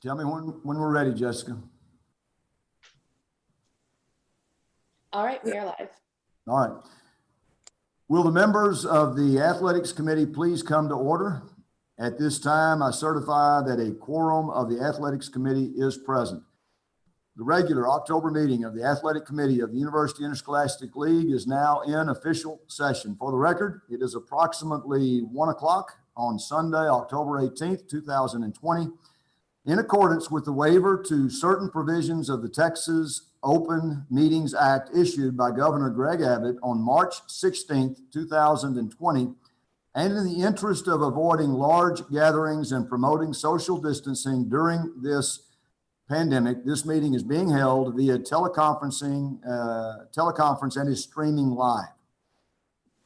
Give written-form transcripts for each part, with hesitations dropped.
Tell me when we're ready, Jessica. All right, we are live. All right. Will the members of the Athletics Committee please come to order? At this time, I certify that a quorum of the Athletics Committee is present. The regular October meeting of the Athletic Committee of the University Interscholastic League is now in official session. For the record, it is approximately 1 o'clock on Sunday, October 18th, 2020. In accordance with the waiver to certain provisions of the Texas Open Meetings Act issued by Governor Greg Abbott on March 16th, 2020, and in the interest of avoiding large gatherings and promoting social distancing during this pandemic, this meeting is being held via teleconference and is streaming live.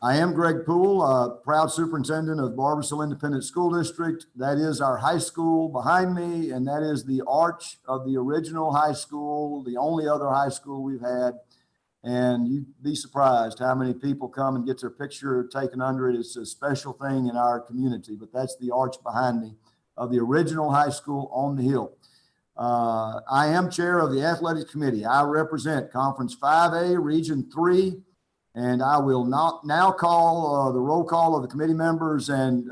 I am Greg Poole, proud superintendent of Barboursville Independent School District. That is our high school behind me, and that is the arch of the original high school, the only other high school we've had. And you'd be surprised how many people come and get their picture taken under it. It's a special thing in our community, but that's the arch behind me of the original high school on the hill. I am chair of the Athletics Committee. I represent Conference 5A, Region 3, and I will now call the roll call of the committee members. And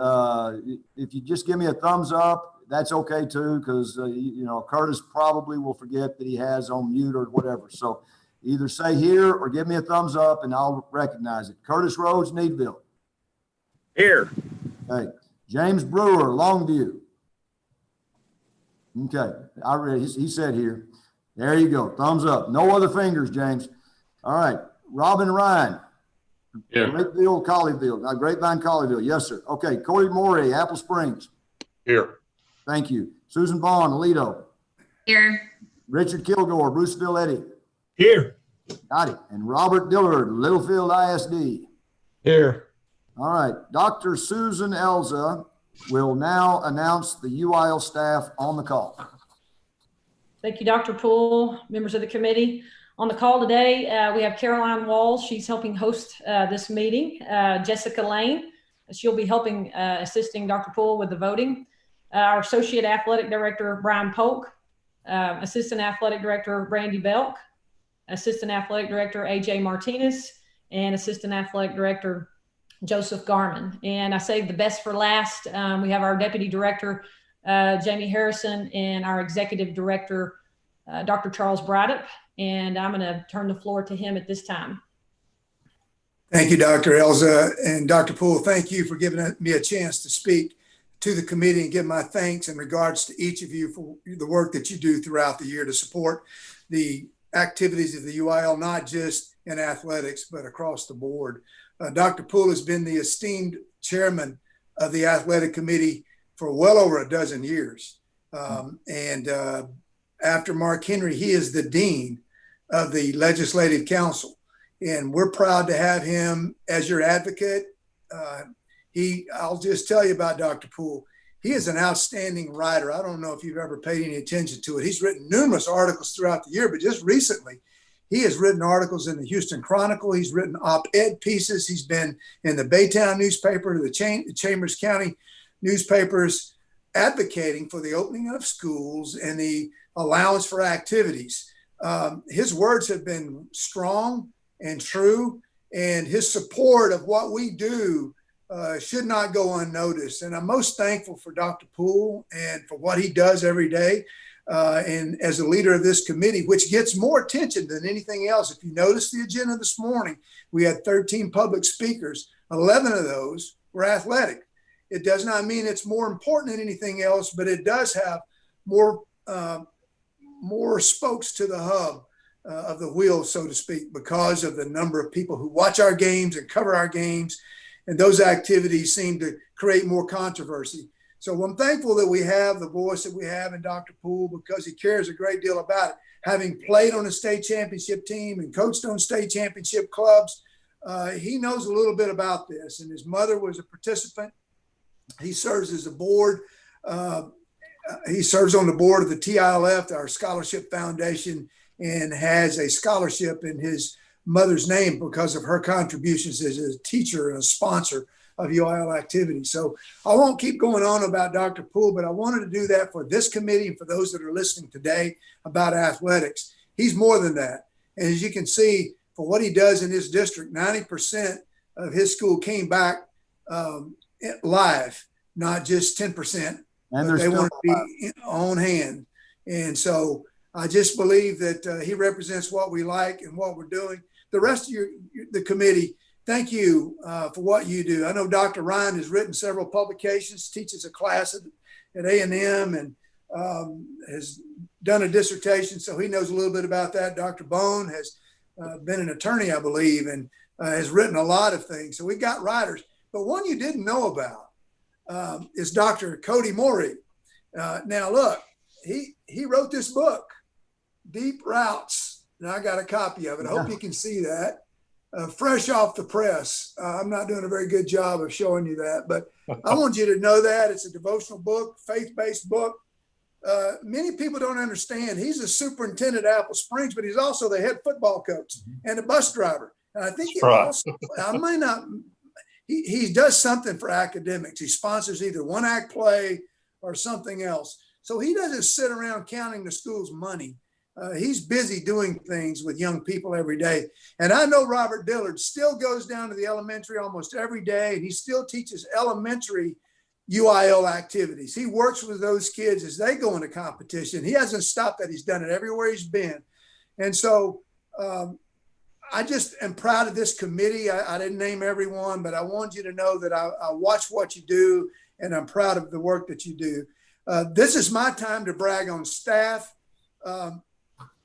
if you just give me a thumbs up, that's okay too, because Curtis probably will forget that he has on mute or whatever. So either say here or give me a thumbs up and I'll recognize it. Curtis Rhodes, Needville. Here. Okay. James Brewer, Longview. Okay, I read. He said here. There you go. Thumbs up. No other fingers, James. All right. Robin Ryan. Here. Grapevine, Colleyville. Yes, sir. Okay. Cody Morey, Apple Springs. Here. Thank you. Susan Bond, Aledo. Here. Richard Kilgore, Bruceville, Eddy. Here. Got it. And Robert Dillard, Littlefield ISD. Here. All right. Dr. Susan Elza will now announce the UIL staff on the call. Thank you, Dr. Poole, members of the committee. On the call today, we have Caroline Walls. She's helping host this meeting. Jessica Lane, she'll be helping assisting Dr. Poole with the voting. Our Associate Athletic Director, Brian Polk, Assistant Athletic Director, Brandy Belk, Assistant Athletic Director, AJ Martinez, and Assistant Athletic Director, Joseph Garman. And I saved the best for last. We have our Deputy Director, Jamie Harrison, and our Executive Director, Dr. Charles Braddock. And I'm going to turn the floor to him at this time. Thank you, Dr. Elza. And Dr. Poole, thank you for giving me a chance to speak to the committee and give my thanks in regards to each of you for the work that you do throughout the year to support the activities of the UIL, not just in athletics, but across the board. Dr. Poole has been the esteemed chairman of the athletic committee for well over a dozen years. After Mark Henry, he is the dean of the legislative council. And we're proud to have him as your advocate. I'll just tell you about Dr. Poole. He is an outstanding writer. I don't know if you've ever paid any attention to it. He's written numerous articles throughout the year, but just recently, he has written articles in the Houston Chronicle. He's written op-ed pieces. He's been in the Baytown newspaper, the Chambers County newspapers, advocating for the opening of schools and the allowance for activities. His words have been strong and true, and his support of what we do should not go unnoticed. And I'm most thankful for Dr. Poole and for what he does every day. And as a leader of this committee, which gets more attention than anything else. If you notice the agenda this morning, we had 13 public speakers. 11 of those were athletic. It does not mean it's more important than anything else, but it does have more spokes to the hub of the wheel, so to speak, because of the number of people who watch our games and cover our games. And those activities seem to create more controversy. So I'm thankful that we have the voice that we have in Dr. Poole, because he cares a great deal about it. Having played on a state championship team and coached on state championship clubs, he knows a little bit about this. And his mother was a participant. He serves as a board. He serves on the board of the TILF, our scholarship foundation, and has a scholarship in his mother's name because of her contributions as a teacher and a sponsor of UIL activities. So I won't keep going on about Dr. Poole, but I wanted to do that for this committee and for those that are listening today about athletics. He's more than that. And as you can see, for what he does in his district, 90% of his school came back live, not just 10%. And They want to be on hand. And so I just believe that he represents what we like and what we're doing. The rest of the committee, thank you for what you do. I know Dr. Ryan has written several publications, teaches a class at A&M, and has done a dissertation, so he knows a little bit about that. Dr. Bone has been an attorney, I believe, and has written a lot of things. So we got writers. But one you didn't know about is Dr. Cody Morey. Now, look, he wrote this book, Deep Routes. Now, I got a copy of it. I hope you can see that. Fresh off the press. I'm not doing a very good job of showing you that, but I want you to know that. It's a devotional book, faith-based book. Many people don't understand. He's a superintendent at Apple Springs, but he's also the head football coach and a bus driver. And I think he does something for academics. He sponsors either one act play or something else. So he doesn't sit around counting the school's money. He's busy doing things with young people every day. And I know Robert Dillard still goes down to the elementary almost every day, and he still teaches elementary UIL activities. He works with those kids as they go into competition. He hasn't stopped that. He's done it everywhere he's been. And so I just am proud of this committee. I didn't name everyone, but I want you to know that I watch what you do, and I'm proud of the work that you do. This is my time to brag on staff.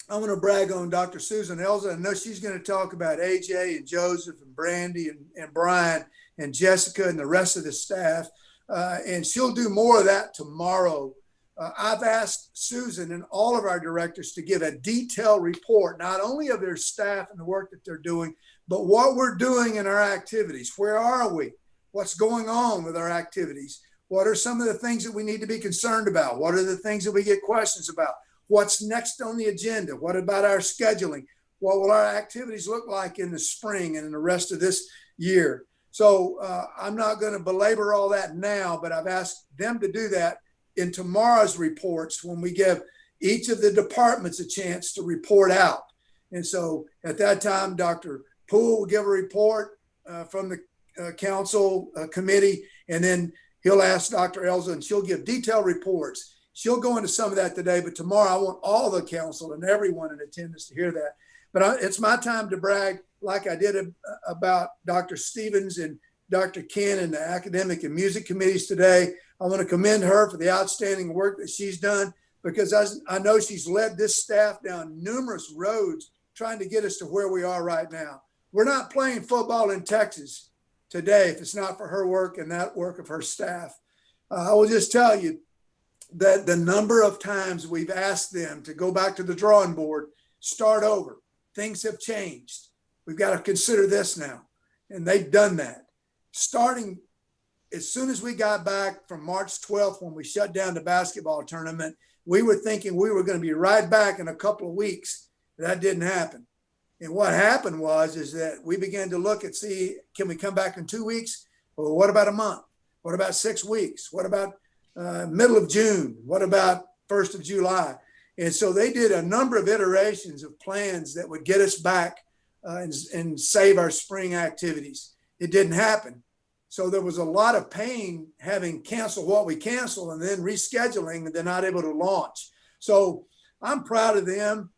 I want to brag on Dr. Susan Elza. I know she's going to talk about AJ and Joseph and Brandy and Brian and Jessica and the rest of the staff. And she'll do more of that tomorrow. I've asked Susan and all of our directors to give a detailed report, not only of their staff and the work that they're doing, but what we're doing in our activities. Where are we? What's going on with our activities? What are some of the things that we need to be concerned about? What are the things that we get questions about? What's next on the agenda? What about our scheduling? What will our activities look like in the spring and in the rest of this year? So I'm not going to belabor all that now, but I've asked them to do that in tomorrow's reports when we give each of the departments a chance to report out. And so at that time, Dr. Poole will give a report from the council committee, and then he'll ask Dr. Elza, and she'll give detailed reports. She'll go into some of that today, but tomorrow I want all the council and everyone in attendance to hear that. But it's my time to brag, like I did about Dr. Stevens and Dr. Ken and the academic and music committees today. I want to commend her for the outstanding work that she's done, because I know she's led this staff down numerous roads trying to get us to where we are right now. We're not playing football in Texas today if it's not for her work and that work of her staff. I will just tell you that the number of times we've asked them to go back to the drawing board, start over, things have changed. We've got to consider this now. And they've done that. Starting as soon as we got back from March 12th, when we shut down the basketball tournament, we were thinking we were going to be right back in a couple of weeks. That didn't happen. And what happened is that we began to look and see, can we come back in 2 weeks? Well, what about a month? What about 6 weeks? What about middle of June? What about 1st of July? And so they did a number of iterations of plans that would get us back and save our spring activities. It didn't happen. So there was a lot of pain having canceled what we canceled and then rescheduling, and they're not able to launch. So I'm proud of them.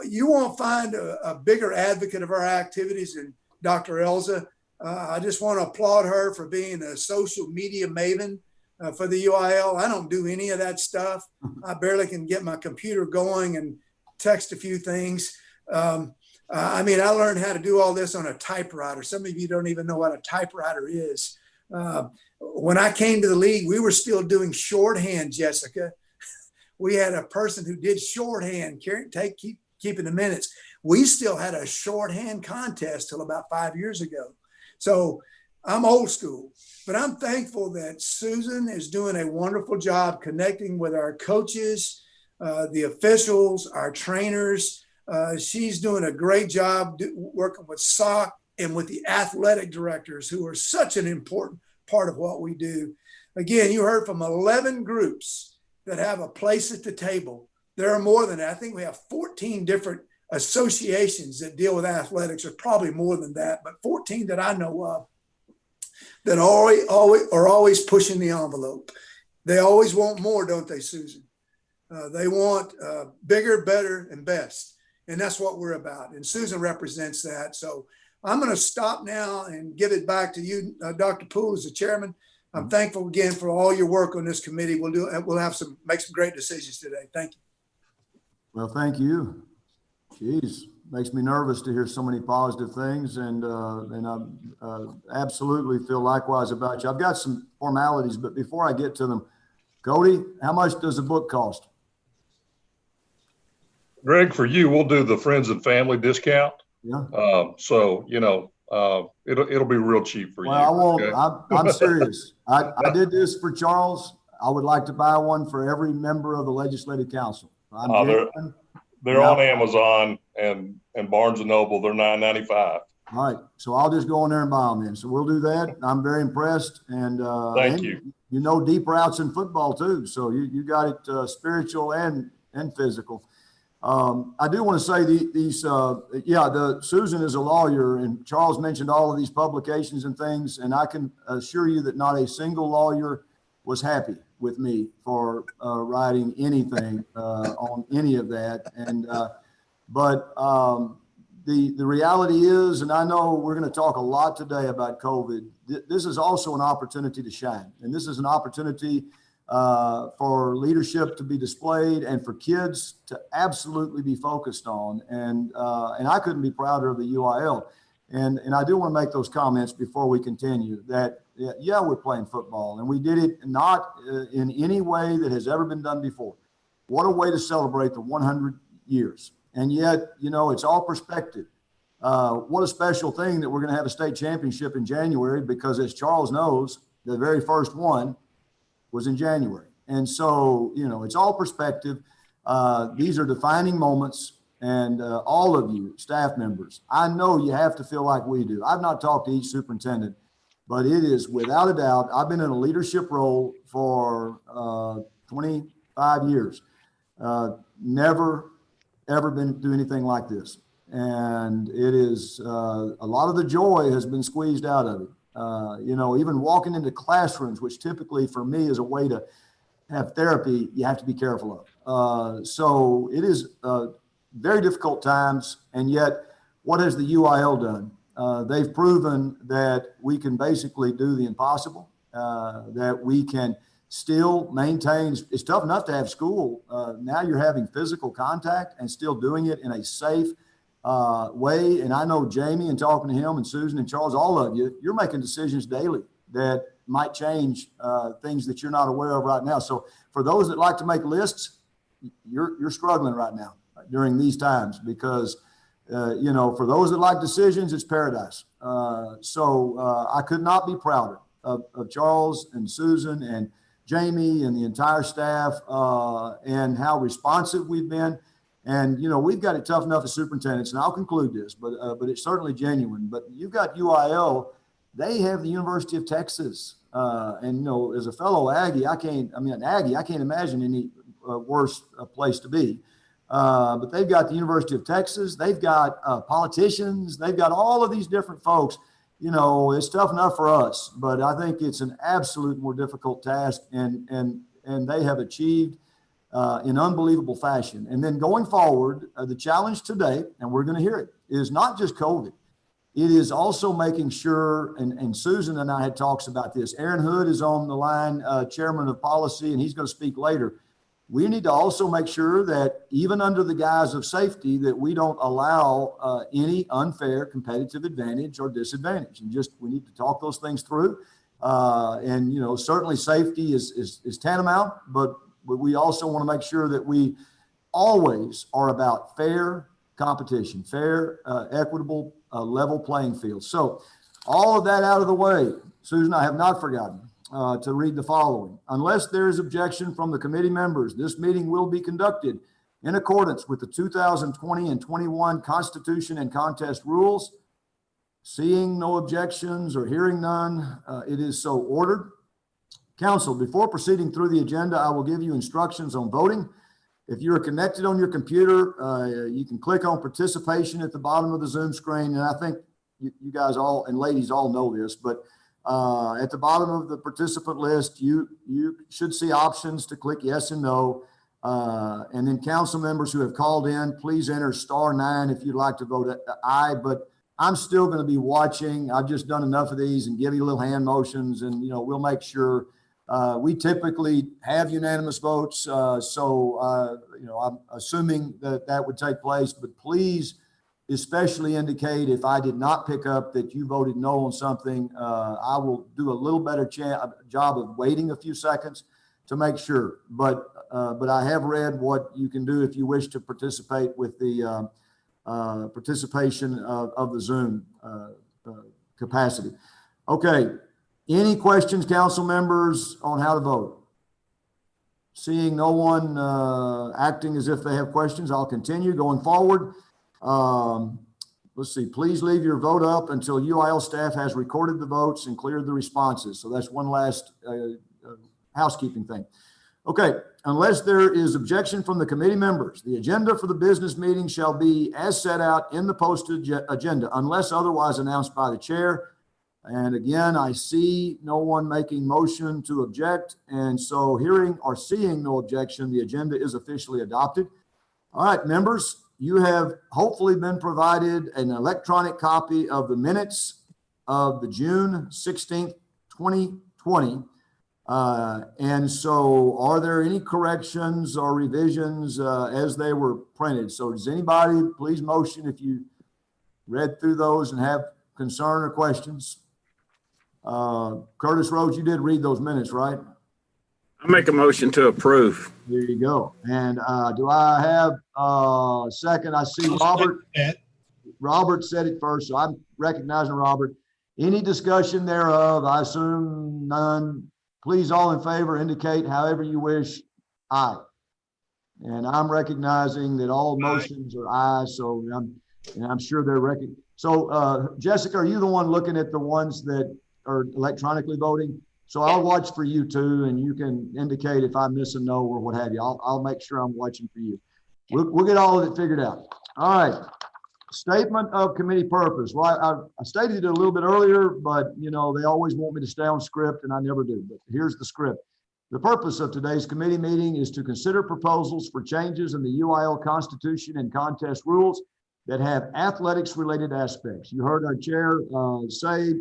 You won't find a bigger advocate of our activities than Dr. Elza. I just want to applaud her for being a social media maven for the UIL. I don't do any of that stuff. I barely can get my computer going and text a few things. I learned how to do all this on a typewriter. Some of you don't even know what a typewriter is. When I came to the league, we were still doing shorthand, Jessica. We had a person who did shorthand, keeping the minutes. We still had a shorthand contest till about 5 years ago. So I'm old school, but I'm thankful that Susan is doing a wonderful job connecting with our coaches, the officials, our trainers. She's doing a great job working with SOC and with the athletic directors, who are such an important part of what we do. Again, you heard from 11 groups that have a place at the table. There are more than that. I think we have 14 different associations that deal with athletics, or probably more than that, but 14 that I know of that are always pushing the envelope. They always want more, don't they, Susan? They want bigger, better, and best. And that's what we're about. And Susan represents that. So I'm going to stop now and give it back to you, Dr. Poole, as the chairman. I'm thankful again for all your make some great decisions today. Thank you. Well, thank you. Geez, makes me nervous to hear so many positive things, and I absolutely feel likewise about you. I've got some formalities, but before I get to them, Cody, how much does a book cost? Greg, for you, we'll do the friends and family discount. Yeah. So, it'll be real cheap for you. Well, I won't. Okay? I'm serious. I did this for Charles. I would like to buy one for every member of the Legislative Council. They're on Amazon and Barnes and Noble. They're $9.95. All right. So I'll just go in there and buy them then. So we'll do that. I'm very impressed. And Thank you. You know deep routes in football too. So you got it spiritual and physical. I do want to say Susan is a lawyer, and Charles mentioned all of these publications and things, and I can assure you that not a single lawyer was happy with me for writing anything on any of that. And but the reality is, and I know we're going to talk a lot today about COVID, this is also an opportunity to shine, and this is an opportunity for leadership to be displayed and for kids to absolutely be focused on. And I couldn't be prouder of the UIL. And I do want to make those comments before we continue that, yeah, we're playing football, and we did it not in any way that has ever been done before. What a way to celebrate the 100 years. And yet, it's all perspective. What a special thing that we're going to have a state championship in January, because as Charles knows, the very first one was in January. And so, it's all perspective. These are defining moments, and all of you staff members, I know you have to feel like we do. I've not talked to each superintendent, but it is without a doubt, I've been in a leadership role for 25 years. Never, ever been do anything like this. And it is, a lot of the joy has been squeezed out of it. Even walking into classrooms, which typically for me is a way to have therapy, you have to be careful of. So it is very difficult times. And yet, what has the UIL done? They've proven that we can basically do the impossible, that we can still maintain. It's tough enough to have school. Now you're having physical contact and still doing it in a safe way. And I know Jamie, and talking to him, and Susan and Charles, all of you, you're making decisions daily that might change things that you're not aware of right now. So for those that like to make lists, you're struggling right now during these times, because for those that like decisions, it's paradise. So I could not be prouder of Charles and Susan and Jamie and the entire staff, and how responsive we've been. And, we've got it tough enough as superintendents, and I'll conclude this, but it's certainly genuine. But you've got UIL, they have the University of Texas. And, as a fellow Aggie, I can't imagine any worse place to be. But they've got the University of Texas. They've got politicians. They've got all of these different folks. It's tough enough for us, but I think it's an absolute more difficult task, and they have achieved in unbelievable fashion. And then going forward, the challenge today, and we're going to hear it, is not just COVID. It is also making sure, and Susan and I had talks about this. Aaron Hood is on the line, chairman of policy, and he's going to speak later. We need to also make sure that even under the guise of safety, that we don't allow any unfair competitive advantage or disadvantage. And we need to talk those things through. And certainly safety is tantamount, but we also want to make sure that we always are about fair competition, fair, equitable, level playing field. So all of that out of the way, Susan, I have not forgotten to read the following. Unless there is objection from the committee members, this meeting will be conducted in accordance with the 2020 and 21 Constitution and Contest rules. Seeing no objections or hearing none, it is so ordered. Council, before proceeding through the agenda, I will give you instructions on voting. If you are connected on your computer, you can click on participation at the bottom of the Zoom screen. And I think you guys all and ladies all know this, but at the bottom of the participant list, you should see options to click yes and no. And then council members who have called in, please enter *9 if you'd like to vote aye. But I'm still going to be watching. I've just done enough of these and give you little hand motions, and we'll make sure. We typically have unanimous votes, so I'm assuming that would take place. But please, especially indicate if I did not pick up that you voted no on something. I will do a little better job of waiting a few seconds to make sure. But I have read what you can do if you wish to participate with the participation of the Zoom capacity. Okay. Any questions, council members, on how to vote? Seeing no one acting as if they have questions, I'll continue going forward. Let's see, please leave your vote up until UIL staff has recorded the votes and cleared the responses. So that's one last housekeeping thing. Okay, unless there is objection from the committee members, the agenda for the business meeting shall be as set out in the posted agenda, unless otherwise announced by the chair. And again, I see no one making motion to object. And so hearing or seeing no objection, the agenda is officially adopted. All right, members, you have hopefully been provided an electronic copy of the minutes of the June 16th, 2020. And so are there any corrections or revisions as they were printed? So does anybody please motion if you read through those and have concern or questions? Curtis Rhodes, you did read those minutes, right? I make a motion to approve. There you go. And do I have a second? I see Robert. Robert said it first, so I'm recognizing Robert. Any discussion thereof? I assume none. Please, all in favor, indicate however you wish. Aye. And I'm recognizing that all motions are aye, so I'm sure they're recognized. So Jessica, are you the one looking at the ones that are electronically voting? So I'll watch for you too, and you can indicate if I miss a no or what have you. I'll make sure I'm watching for you. We'll get all of it figured out. All right. Statement of committee purpose. Well, I stated it a little bit earlier, but they always want me to stay on script, and I never do. But here's the script. The purpose of today's committee meeting is to consider proposals for changes in the UIL Constitution and contest rules that have athletics-related aspects. You heard our chair say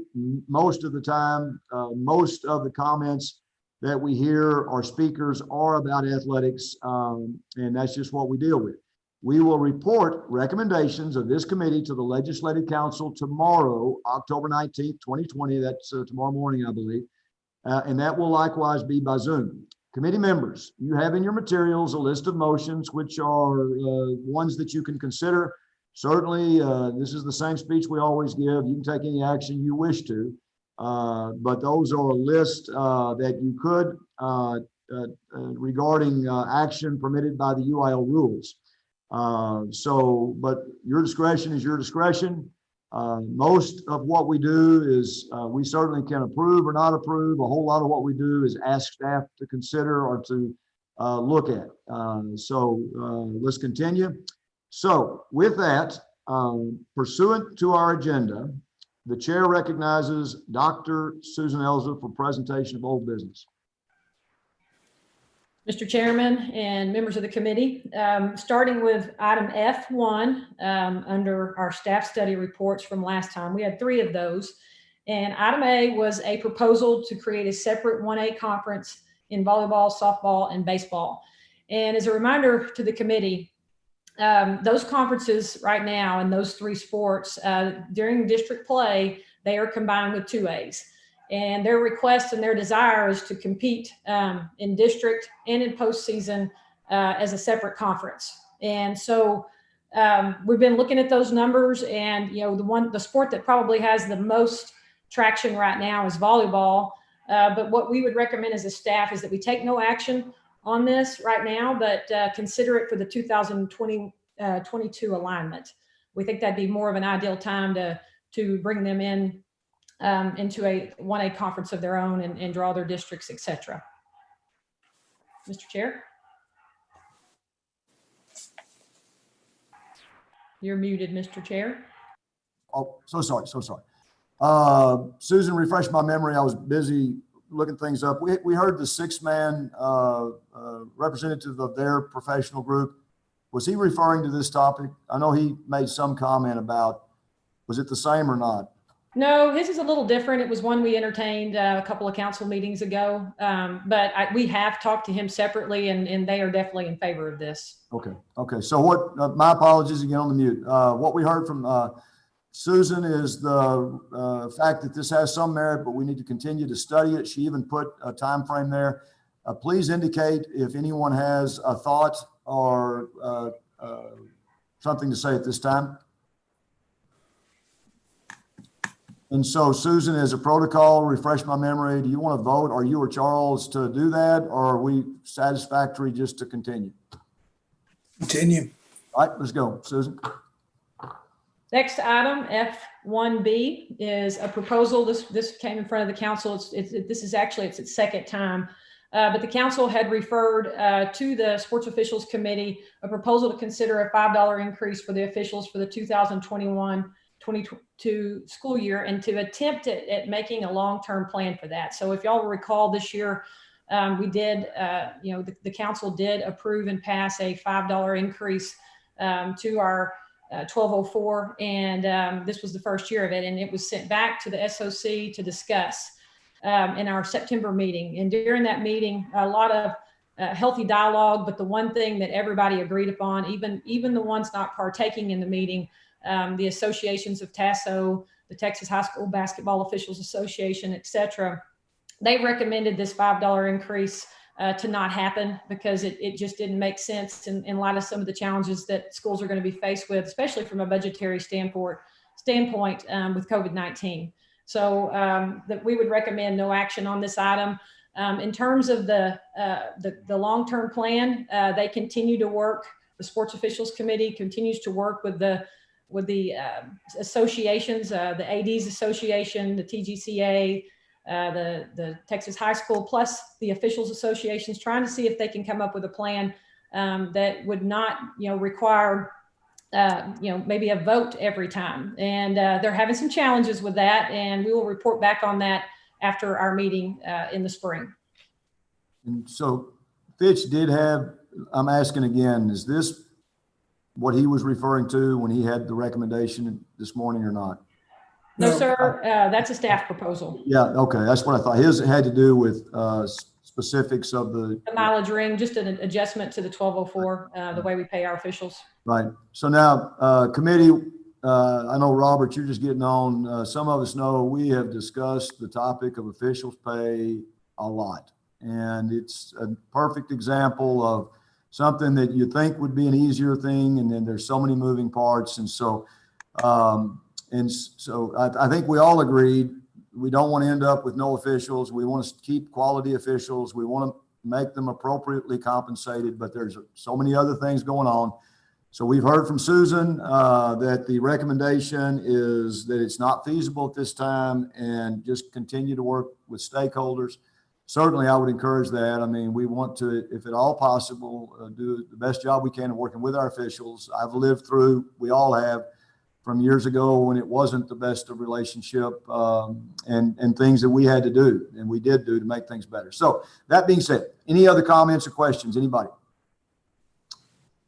most of the time, most of the comments that we hear our speakers are about athletics, and that's just what we deal with. We will report recommendations of this committee to the Legislative Council tomorrow, October 19th, 2020. That's tomorrow morning, I believe. And that will likewise be by Zoom. Committee members, you have in your materials a list of motions, which are ones that you can consider. Certainly, this is the same speech we always give. You can take any action you wish to, but those are a list that you could regarding action permitted by the UIL rules. But your discretion is your discretion. Most of what we do is we certainly can approve or not approve. A whole lot of what we do is ask staff to consider or to look at. Let's continue. So with that, pursuant to our agenda, the chair recognizes Dr. Susan Elza for presentation of old business. Mr. Chairman and members of the committee, starting with item F1 under our staff study reports from last time, we had 3 of those. And item A was a proposal to create a separate 1A conference in volleyball, softball, and baseball. And as a reminder to the committee, those conferences right now in those 3 sports during district play, they are combined with 2As. And their request and their desire is to compete in district and in postseason as a separate conference. And so we've been looking at those numbers, and the sport that probably has the most traction right now is volleyball. But what we would recommend as a staff is that we take no action on this right now, but consider it for the 2022 alignment. We think that'd be more of an ideal time to to bring them in into a 1A conference of their own and draw their districts, et cetera. Mr. Chair? You're muted, Mr. Chair. Oh, so sorry, so sorry. Susan, refresh my memory. I was busy looking things up. We heard the 6-man representative of their professional group. Was he referring to this topic? I know he made some comment about, was it the same or not? No, his is a little different. It was one we entertained a couple of council meetings ago, but we have talked to him separately, and they are definitely in favor of this. Okay. Okay. So what, my apologies again on the mute. What we heard from Susan is the fact that this has some merit, but we need to continue to study it. She even put a time frame there. Please indicate if anyone has a thought or something to say at this time. And so, Susan, as a protocol, refresh my memory, do you want to vote, or you or Charles, to do that, or are we satisfactory just to continue? Continue. All right, let's go. Susan. Next item, F1B, is a proposal. This came in front of the council. This is actually its second time, but the council had referred to the Sports Officials Committee a proposal to consider a $5 increase for the officials for the 2021-22 school year, and to attempt at making a long-term plan for that. So if y'all recall, this year we did, the council did approve and pass a $5 increase to our 1204, and this was the first year of it, and it was sent back to the SOC to discuss in our September meeting. And during that meeting, a lot of healthy dialogue, but the one thing that everybody agreed upon, even the ones not partaking in the meeting, the associations of TASO, the Texas High School Basketball Officials Association, et cetera, they recommended this $5 increase to not happen, because it just didn't make sense in light of some of the challenges that schools are going to be faced with, especially from a budgetary standpoint with COVID-19. So that we would recommend no action on this item. In terms of the long-term plan, they continue to work. The Sports Officials Committee continues to work with the associations, the ADs Association, the TGCA, the Texas High School, plus the officials associations, trying to see if they can come up with a plan that would not, require, maybe a vote every time. And they're having some challenges with that, and we will report back on that after our meeting in the spring. And so Fitch did have, I'm asking again, is this what he was referring to when he had the recommendation this morning or not? No, sir, that's a staff proposal. Yeah, okay, that's what I thought. His had to do with specifics of the mileage ring, just an adjustment to the 1204, the way we pay our officials. Right. So now, committee, I know, Robert, you're just getting on. Some of us know we have discussed the topic of officials' pay a lot. And it's a perfect example of something that you think would be an easier thing, and then there's so many moving parts. And so, I think we all agreed we don't want to end up with no officials. We want to keep quality officials. We want to make them appropriately compensated, but there's so many other things going on. So we've heard from Susan that the recommendation is that it's not feasible at this time, and just continue to work with stakeholders. Certainly, I would encourage that. I mean, we want to, if at all possible, do the best job we can of working with our officials. I've lived through, we all have, from years ago when it wasn't the best of relationship, and things that we had to do, and we did do to make things better. So that being said, any other comments or questions, anybody?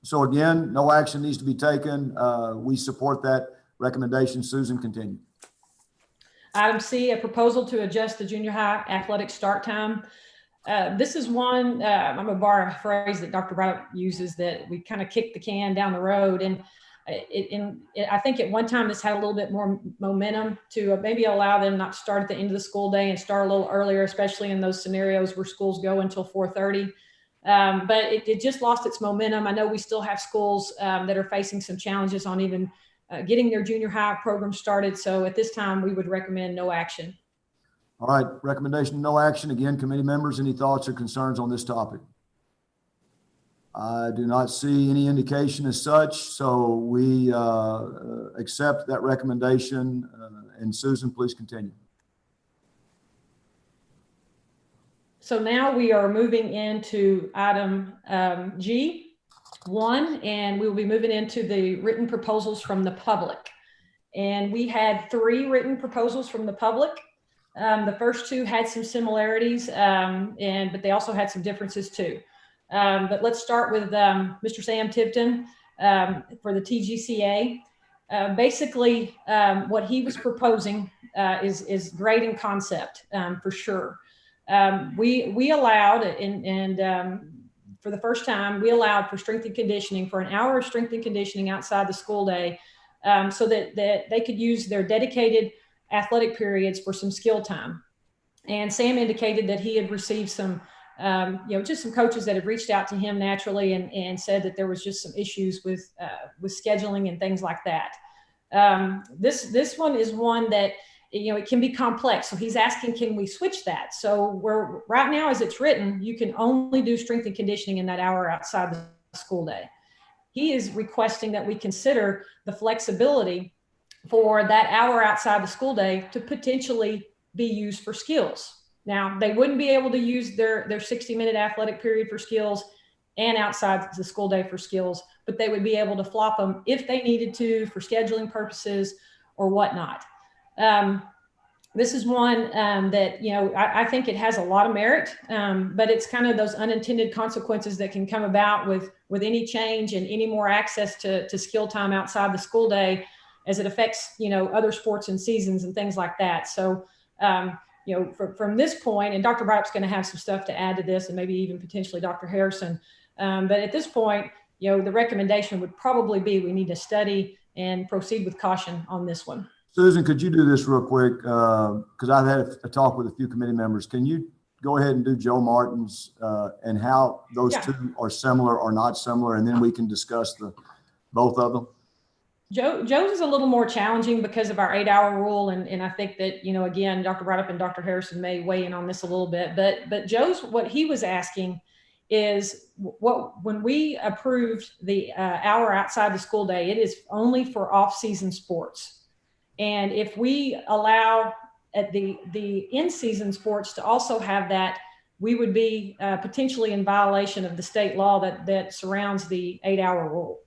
So again, no action needs to be taken. We support that recommendation. Susan, continue. Item C, a proposal to adjust the junior high athletic start time. This is one, I'm going to borrow a phrase that Dr. Braddock uses, that we kind of kick the can down the road. And I think at one time this had a little bit more momentum to maybe allow them not to start at the end of the school day and start a little earlier, especially in those scenarios where schools go until 4:30. But it just lost its momentum. I know we still have schools that are facing some challenges on even getting their junior high program started. So at this time, we would recommend no action. All right, recommendation, no action. Again, committee members, any thoughts or concerns on this topic? I do not see any indication as such, so we accept that recommendation. And Susan, please continue. So now we are moving into item G1, and we will be moving into the written proposals from the public. And we had 3 written proposals from the public. The first 2 had some similarities, but they also had some differences too. But let's start with Mr. Sam Tipton for the TGCA. Basically, what he was proposing is great in concept, for sure. We allowed, for the first time, we allowed for strength and conditioning, for an hour of strength and conditioning outside the school day, so that they could use their dedicated athletic periods for some skill time. And Sam indicated that he had received some, just some coaches that had reached out to him naturally and said that there was just some issues with scheduling and things like that. This one is one that, it can be complex. So he's asking, can we switch that? So right now, as it's written, you can only do strength and conditioning in that hour outside the school day. He is requesting that we consider the flexibility for that hour outside the school day to potentially be used for skills. Now, they wouldn't be able to use their 60-minute athletic period for skills and outside the school day for skills, but they would be able to flop them if they needed to for scheduling purposes or whatnot. This is one that, I think it has a lot of merit, but it's kind of those unintended consequences that can come about with any change and any more access to skill time outside the school day as it affects, other sports and seasons and things like that. So, from this point, and Dr. Brightup's going to have some stuff to add to this, and maybe even potentially Dr. Harrison. But at this point, the recommendation would probably be we need to study and proceed with caution on this one. Susan, could you do this real quick? Because I've had a talk with a few committee members. Can you go ahead and do Joe Martin's and how those 2 are similar or not similar, and then we can discuss both of them? Joe's is a little more challenging because of our 8-hour rule. And I think that, again, Dr. Brighterup and Dr. Harrison may weigh in on this a little bit, but Joe's, what he was asking is when we approved the hour outside the school day, it is only for off-season sports. And if we allow at the in-season sports to also have that, we would be potentially in violation of the state law that surrounds the 8-hour rule.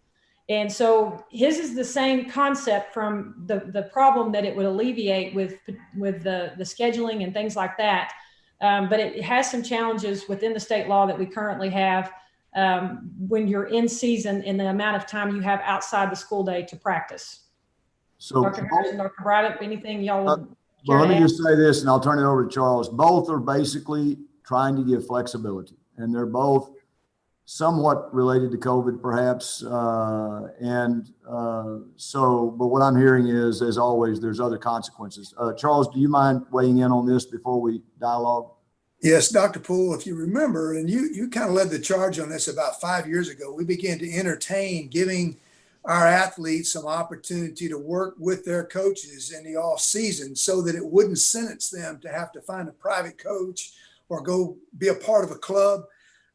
And so his is the same concept from the problem that it would alleviate with the scheduling and things like that. But it has some challenges within the state law that we currently have when you're in season and the amount of time you have outside the school day to practice. So, Dr. Harrison, Dr. Brighterup, anything y'all would well, let me add? just say this, and I'll turn it over to Charles. Both are basically trying to give flexibility, and they're both somewhat related to COVID, perhaps. But what I'm hearing is, as always, there's other consequences. Charles, do you mind weighing in on this before we dialogue? Yes, Dr. Poole, if you remember, and you kind of led the charge on this about 5 years ago, we began to entertain giving our athletes some opportunity to work with their coaches in the off season so that it wouldn't sentence them to have to find a private coach or go be a part of a club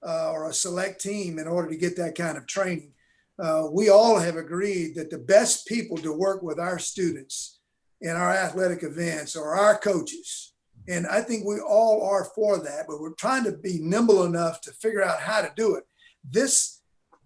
or a select team in order to get that kind of training. We all have agreed that the best people to work with our students in our athletic events are our coaches. And I think we all are for that, but we're trying to be nimble enough to figure out how to do it. This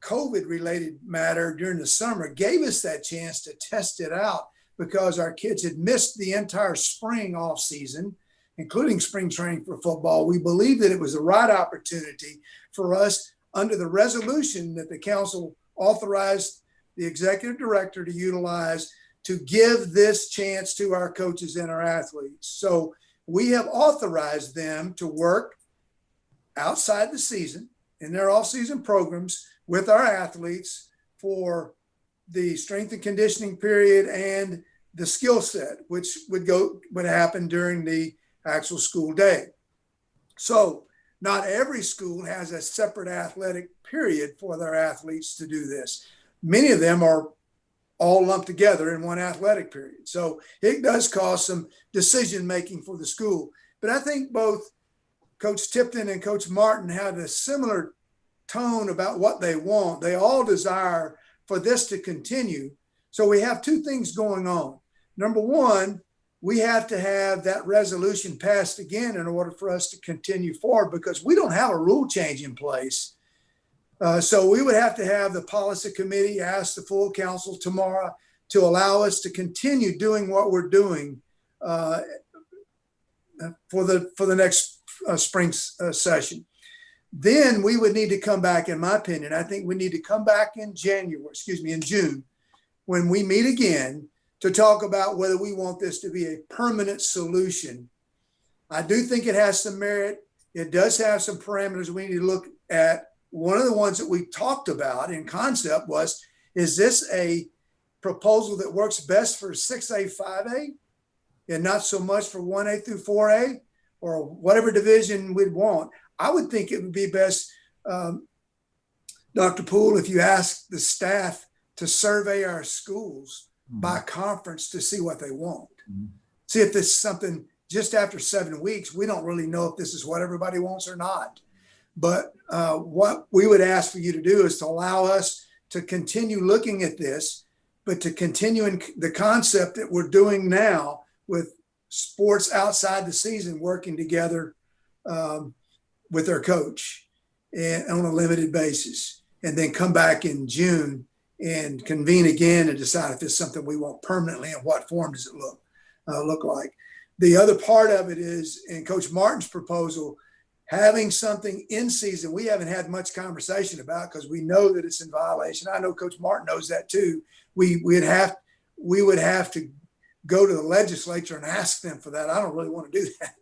COVID-related matter during the summer gave us that chance to test it out because our kids had missed the entire spring off season, including spring training for football. We believed that it was the right opportunity for us under the resolution that the council authorized the executive director to utilize to give this chance to our coaches and our athletes. So we have authorized them to work outside the season in their off-season programs with our athletes for the strength and conditioning period and the skill set, which would happen during the actual school day. So not every school has a separate athletic period for their athletes to do this. Many of them are all lumped together in one athletic period. So it does cause some decision-making for the school. But I think both Coach Tipton and Coach Martin had a similar tone about what they want. They all desire for this to continue. So we have two things going on. Number one, we have to have that resolution passed again in order for us to continue forward, because we don't have a rule change in place. So we would have to have the policy committee ask the full council tomorrow to allow us to continue doing what we're doing for the next spring session. Then we would need to come back, in my opinion, I think we need to come back in June, when we meet again, to talk about whether we want this to be a permanent solution. I do think it has some merit. It does have some parameters we need to look at. One of the ones that we talked about in concept was, is this a proposal that works best for 6A, 5A, and not so much for 1A through 4A, or whatever division we'd want? I would think it would be best, Dr. Poole, if you ask the staff to survey our schools by conference to see what they want. See if this is something, just after 7 weeks, we don't really know if this is what everybody wants or not. But what we would ask for you to do is to allow us to continue looking at this, but to continue in the concept that we're doing now with sports outside the season, working together with our coach and on a limited basis, and then come back in June and convene again and decide if it's something we want permanently and what form does it look like. The other part of it is, in Coach Martin's proposal, having something in season we haven't had much conversation about, because we know that it's in violation. I know Coach Martin knows that too. We would have to go to the legislature and ask them for that. I don't really want to do that.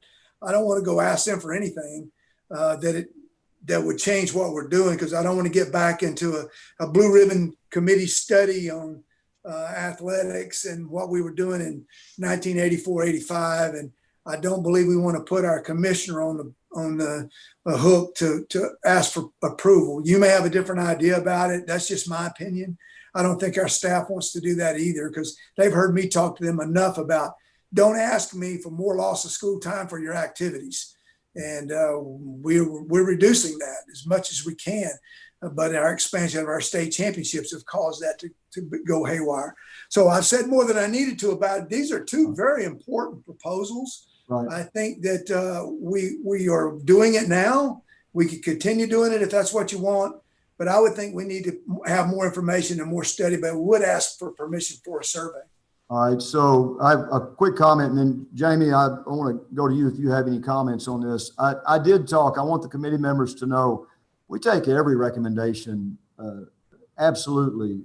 I don't want to go ask them for anything that would change what we're doing, because I don't want to get back into a blue ribbon committee study on athletics and what we were doing in 1984, 85. And I don't believe we want to put our commissioner on the hook to ask for approval. You may have a different idea about it. That's just my opinion. I don't think our staff wants to do that either, because they've heard me talk to them enough about, don't ask me for more loss of school time for your activities. And we're reducing that as much as we can. But our expansion of our state championships have caused that to go haywire. So I've said more than I needed to about it. These are two very important proposals. Right. I think that we are doing it now. We could continue doing it if that's what you want. But I would think we need to have more information and more study, but we would ask for permission for a survey. All right, so I have a quick comment, and then Jamie, I want to go to you if you have any comments on this. I did talk, I want the committee members to know, we take every recommendation absolutely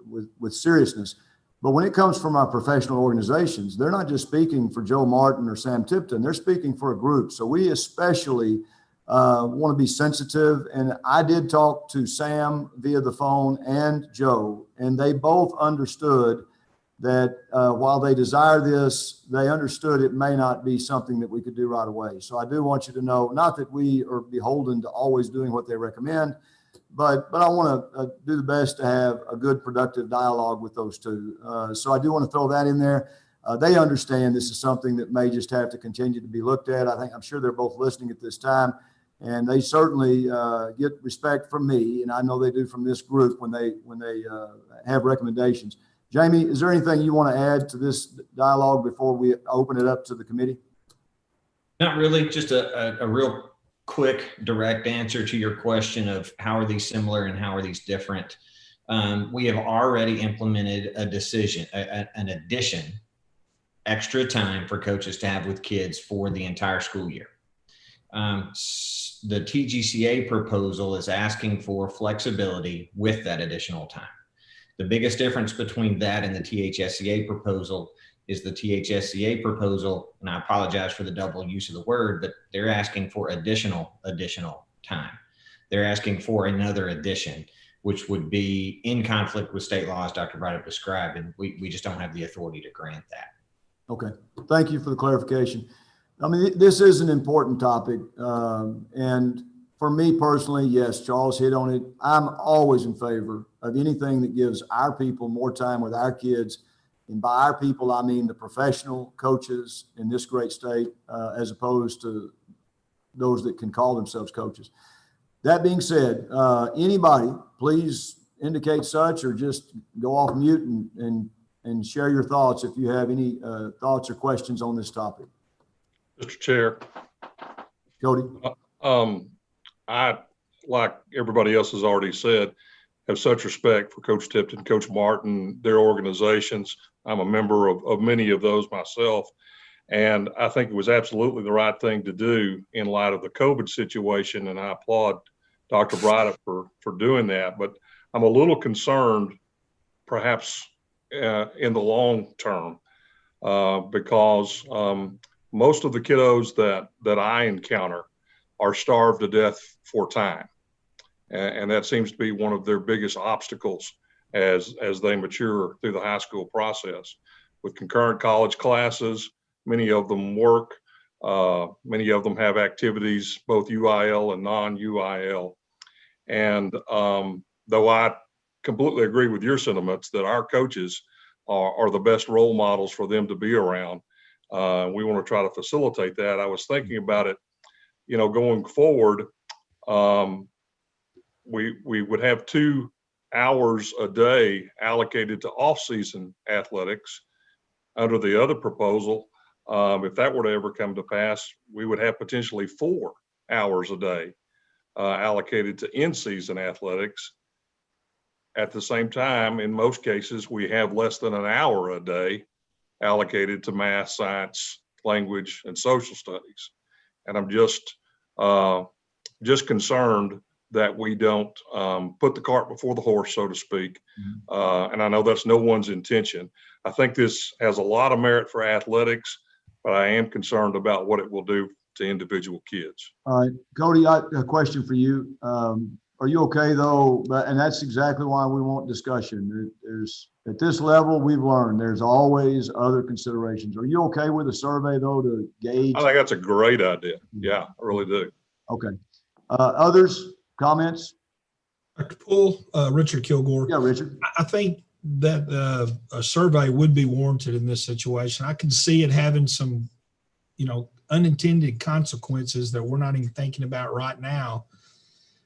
with seriousness. But when it comes from our professional organizations, they're not just speaking for Joe Martin or Sam Tipton, they're speaking for a group. So we especially want to be sensitive. And I did talk to Sam via the phone and Joe, and they both understood that while they desire this, they understood it may not be something that we could do right away. So I do want you to know, not that we are beholden to always doing what they recommend, but I want to do the best to have a good, productive dialogue with those two. So I do want to throw that in there. They understand this is something that may just have to continue to be looked at. I'm sure they're both listening at this time, and they certainly get respect from me, and I know they do from this group when they have recommendations. Jamie, is there anything you want to add to this dialogue before we open it up to the committee? Not really, just a real quick, direct answer to your question of how are these similar and how are these different. We have already implemented a decision, an addition, extra time for coaches to have with kids for the entire school year. The TGCA proposal is asking for flexibility with that additional time. The biggest difference between that and the THSCA proposal is the THSCA proposal, and I apologize for the double use of the word, but they're asking for additional time. They're asking for another addition, which would be in conflict with state laws Dr. Bright described, and we just don't have the authority to grant that. Okay, thank you for the clarification. I mean, this is an important topic, and for me personally, yes, Charles hit on it. I'm always in favor of anything that gives our people more time with our kids. And by our people, I mean the professional coaches in this great state, as opposed to those that can call themselves coaches. That being said, anybody, please indicate such or just go off mute and share your thoughts if you have any thoughts or questions on this topic. Mr. Chair, Cody? I, like everybody else has already said, have such respect for Coach Tipton, Coach Martin, their organizations. I'm a member of many of those myself. And I think it was absolutely the right thing to do in light of the COVID situation. And I applaud Dr. Bryda for doing that. But I'm a little concerned, perhaps in the long term, because most of the kiddos that I encounter are starved to death for time. And that seems to be one of their biggest obstacles as they mature through the high school process. With concurrent college classes, many of them work, many of them have activities, both UIL and non-UIL. And though I completely agree with your sentiments that our coaches are the best role models for them to be around, we want to try to facilitate that. I was thinking about it, going forward, we would have 2 hours a day allocated to off-season athletics. Under the other proposal, if that were to ever come to pass, we would have potentially 4 hours a day allocated to in-season athletics. At the same time, in most cases, we have less than an hour a day allocated to math, science, language, and social studies. And I'm just concerned that we don't put the cart before the horse, so to speak. And I know that's no one's intention. I think this has a lot of merit for athletics, but I am concerned about what it will do to individual kids. All right, Cody, a question for you. Are you okay though? And that's exactly why we want discussion. There's at this level, we've learned there's always other considerations. Are you okay with a survey though to gauge? I think that's a great idea. Yeah, I really do. Okay. Others, comments? Dr. Poole, Richard Kilgore. Yeah, Richard. I think that a survey would be warranted in this situation. I can see it having some, unintended consequences that we're not even thinking about right now,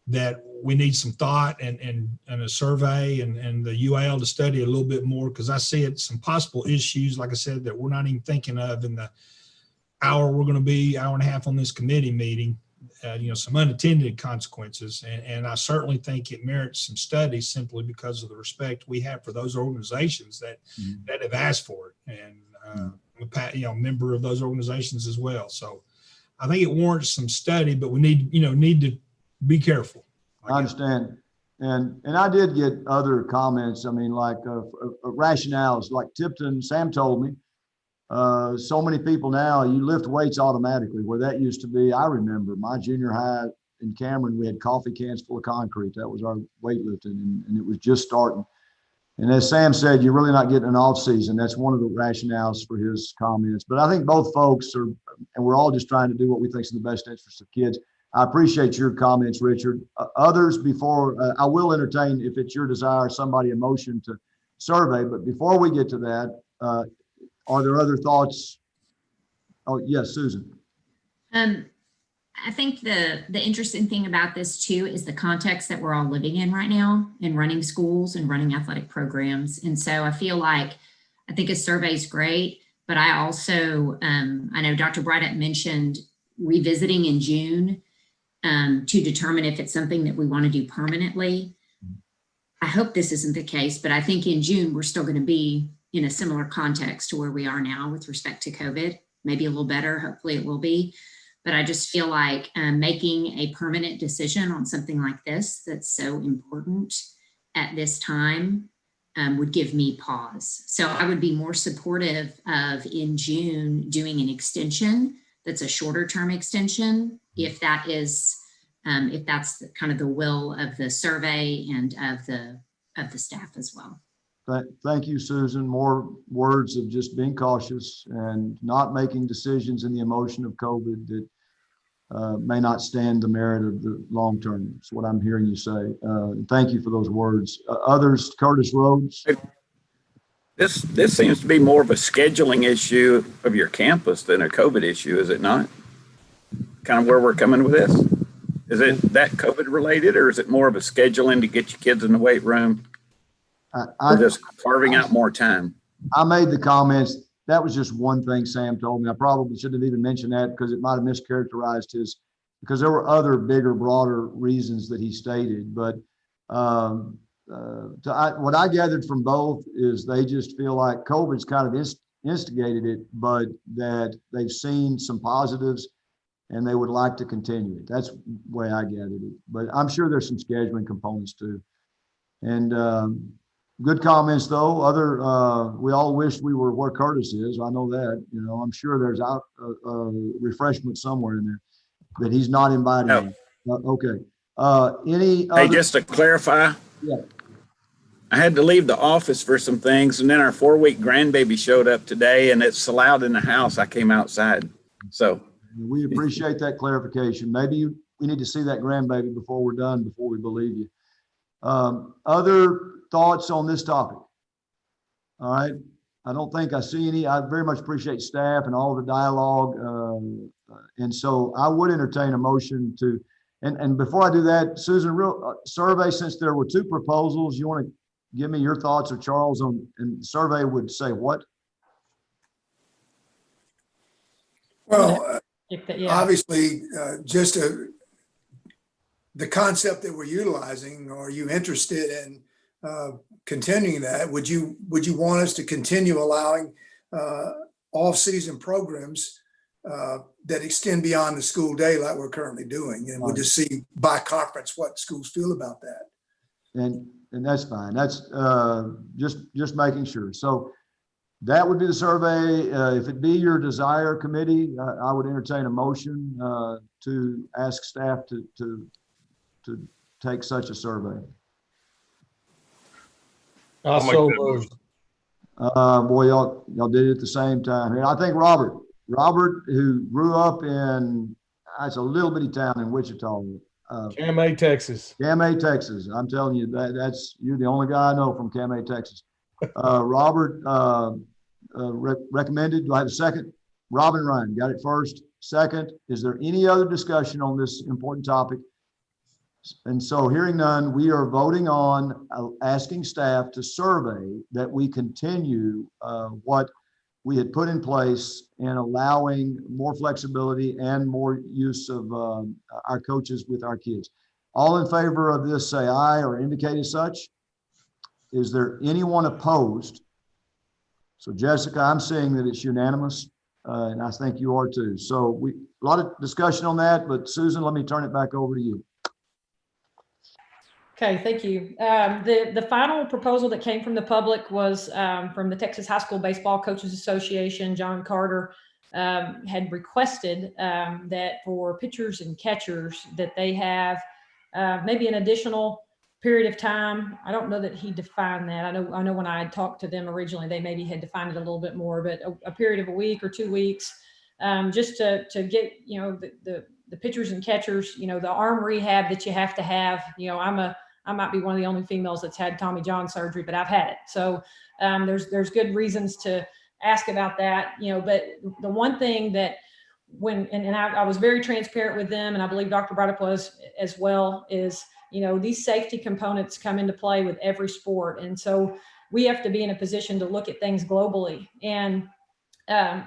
that we need some thought and a survey and the UIL to study a little bit more, because I see it some possible issues, like I said, that we're not even thinking of in the hour we're going to be, hour and a half on this committee meeting. Some unintended consequences. And I certainly think it merits some study simply because of the respect we have for those organizations that have asked for it. And I'm a member of those organizations as well. So I think it warrants some study, but we need to be careful. I understand. And I did get other comments. I mean, like rationales, like Tipton, Sam told me, so many people now, you lift weights automatically, where that used to be. I remember my junior high in Cameron, we had coffee cans full of concrete. That was our weightlifting, and it was just starting. And as Sam said, you're really not getting an off season. That's one of the rationales for his comments. But I think both folks are, and we're all just trying to do what we think is in the best interest of kids. I appreciate your comments, Richard. Others, before I will entertain, if it's your desire, somebody a motion to survey. But before we get to that, are there other thoughts? Oh, yes, Susan. I think the interesting thing about this too is the context that we're all living in right now in running schools and running athletic programs. And so I feel like, I think a survey is great, but I also, I know Dr. Bryda mentioned revisiting in June to determine if it's something that we want to do permanently. I hope this isn't the case, but I think in June, we're still going to be in a similar context to where we are now with respect to COVID, maybe a little better, hopefully it will be. But I just feel like making a permanent decision on something like this that's so important at this time would give me pause. So I would be more supportive of in June doing an extension that's a shorter term extension, if that is, if that's kind of the will of the survey and of the staff as well. Thank you, Susan. More words of just being cautious and not making decisions in the emotion of COVID that may not stand the merit of the long term. That's what I'm hearing you say. Thank you for those words. Others, Curtis Rhodes. This seems to be more of a scheduling issue of your campus than a COVID issue, is it not? Kind of where we're coming with this? Is it that COVID related, or is it more of a scheduling to get your kids in the weight room, or just carving out more time? I made the comments. That was just one thing Sam told me. I probably shouldn't have even mentioned that because it might have mischaracterized his, because there were other bigger, broader reasons that he stated. But what I gathered from both is they just feel like COVID's kind of instigated it, but that they've seen some positives and they would like to continue it. That's the way I gathered it. But I'm sure there's some scheduling components too. And good comments though. We all wish we were where Curtis is. I know that. You know, I'm sure there's refreshment somewhere in there that he's not inviting. No. Okay. Any Hey, other? just to clarify, Yeah. I had to leave the office for some things, and then our 4-week grandbaby showed up today, and it's so loud in the house I came outside. So We appreciate that clarification. Maybe we need to see that grandbaby before we're done, before we believe you. Other thoughts on this topic? All right. I don't think I see any. I very much appreciate staff and all the dialogue. And so I would entertain a motion to, and before I do that, Susan, real survey, since there were 2 proposals, you want to give me your thoughts, or Charles, on, and the survey would say what? Well, Yeah. obviously, just the concept that we're utilizing, are you interested in continuing that? Would you want us to continue allowing off-season programs that extend beyond the school day like we're currently doing? And we'll just see by conference what schools feel about that. And that's fine. That's just making sure. So that would be the survey. If it be your desire, committee, I would entertain a motion to ask staff to take such a survey. Also moved. Boy, y'all did it at the same time. And I think Robert, who grew up in, it's a little bitty town in Wichita. Camay, Texas. Camay, Texas. I'm telling you, that's you're the only guy I know from Camay, Texas. Robert recommended. Do I have a second? Robin Ryan got it first. Second. Is there any other discussion on this important topic? And so, hearing none, we are voting on asking staff to survey that we continue what we had put in place and allowing more flexibility and more use of our coaches with our kids. All in favor of this, say aye or indicate as such. Is there anyone opposed? So Jessica, I'm seeing that it's unanimous, and I think you are too. So a lot of discussion on that, but Susan, let me turn it back over to you. Okay, thank you. The final proposal that came from the public was from the Texas High School Baseball Coaches Association. John Carter had requested that for pitchers and catchers that they have maybe an additional period of time. I don't know that he defined that. I know when I had talked to them originally, they maybe had defined it a little bit more, but a period of a week or 2 weeks, just to get, you know, the pitchers and catchers, you know, the arm rehab that you have to have. You know, I might be one of the only females that's had Tommy John surgery, but I've had it. So there's good reasons to ask about that, you know, but the one thing that I was very transparent with them, and I believe Dr. Braddock was as well, is, you know, these safety components come into play with every sport. And so we have to be in a position to look at things globally. And,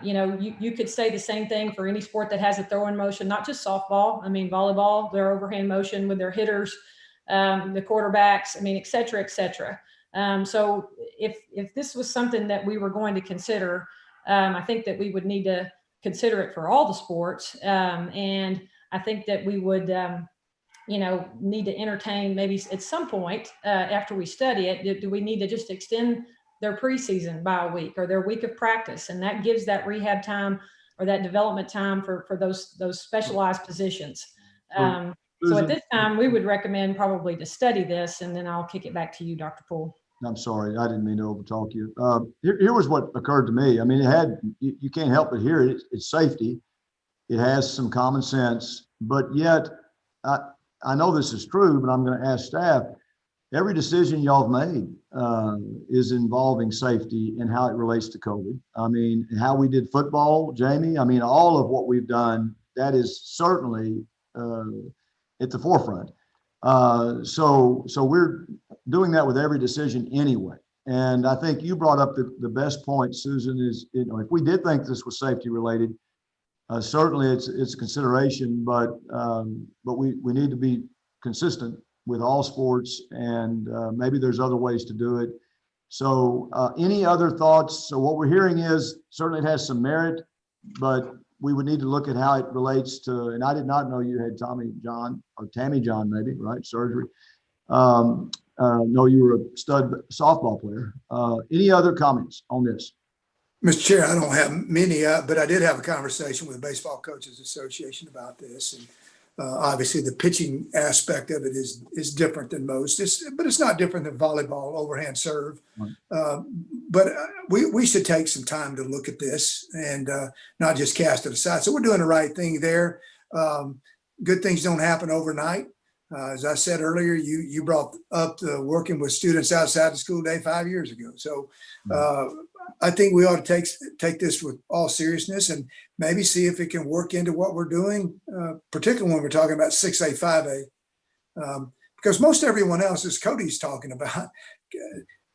you know, you could say the same thing for any sport that has a throw-in motion, not just softball. I mean, volleyball, their overhand motion with their hitters, the quarterbacks, I mean, et cetera, et cetera. So if this was something that we were going to consider, I think that we would need to consider it for all the sports. And I think that we would, you know, need to entertain maybe at some point after we study it, do we need to just extend their preseason by a week or their week of practice? And that gives that rehab time or that development time for those specialized positions. So at this time, we would recommend probably to study this, and then I'll kick it back to you, Dr. Poole. I'm sorry, I didn't mean to overtalk you. Here was what occurred to me. I mean, you can't help but hear it. It's safety. It has some common sense, but yet I know this is true, but I'm going to ask staff, every decision y'all have made is involving safety and how it relates to COVID. I mean, how we did football, Jamie, I mean, all of what we've done, that is certainly at the forefront. So we're doing that with every decision anyway. And I think you brought up the best point, Susan, is, you know, if we did think this was safety related, certainly it's a consideration, but we need to be consistent with all sports, and maybe there's other ways to do it. So any other thoughts? So what we're hearing is certainly it has some merit, but we would need to look at how it relates to, and I did not know you had Tammy John, maybe, right? Surgery. No, you were a stud softball player. Any other comments on this? Mr. Chair, I don't have many, but I did have a conversation with the Baseball Coaches Association about this. And obviously the pitching aspect of it is different than most. But it's not different than volleyball, overhand serve. Right. But we should take some time to look at this and not just cast it aside. So we're doing the right thing there. Good things don't happen overnight. As I said earlier, you brought up the working with students outside the school day 5 years ago. So I think we ought to take this with all seriousness and maybe see if it can work into what we're doing, particularly when we're talking about 6A, 5A. Because most everyone else, as Cody's talking about,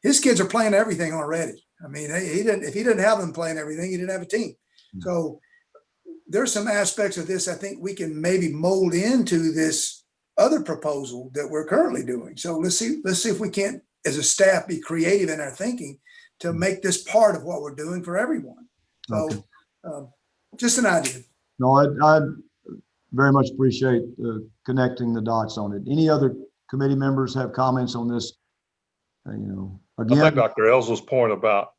his kids are playing everything already. I mean, if he didn't have them playing everything, he didn't have a team. So there's some aspects of this I think we can maybe mold into this other proposal that we're currently doing. So let's see if we can't, as a staff, be creative in our thinking to make this part of what we're doing for everyone. So just an idea. No, I very much appreciate connecting the dots on it. Any other committee members have comments on this? Again, I think Dr. Elza's point about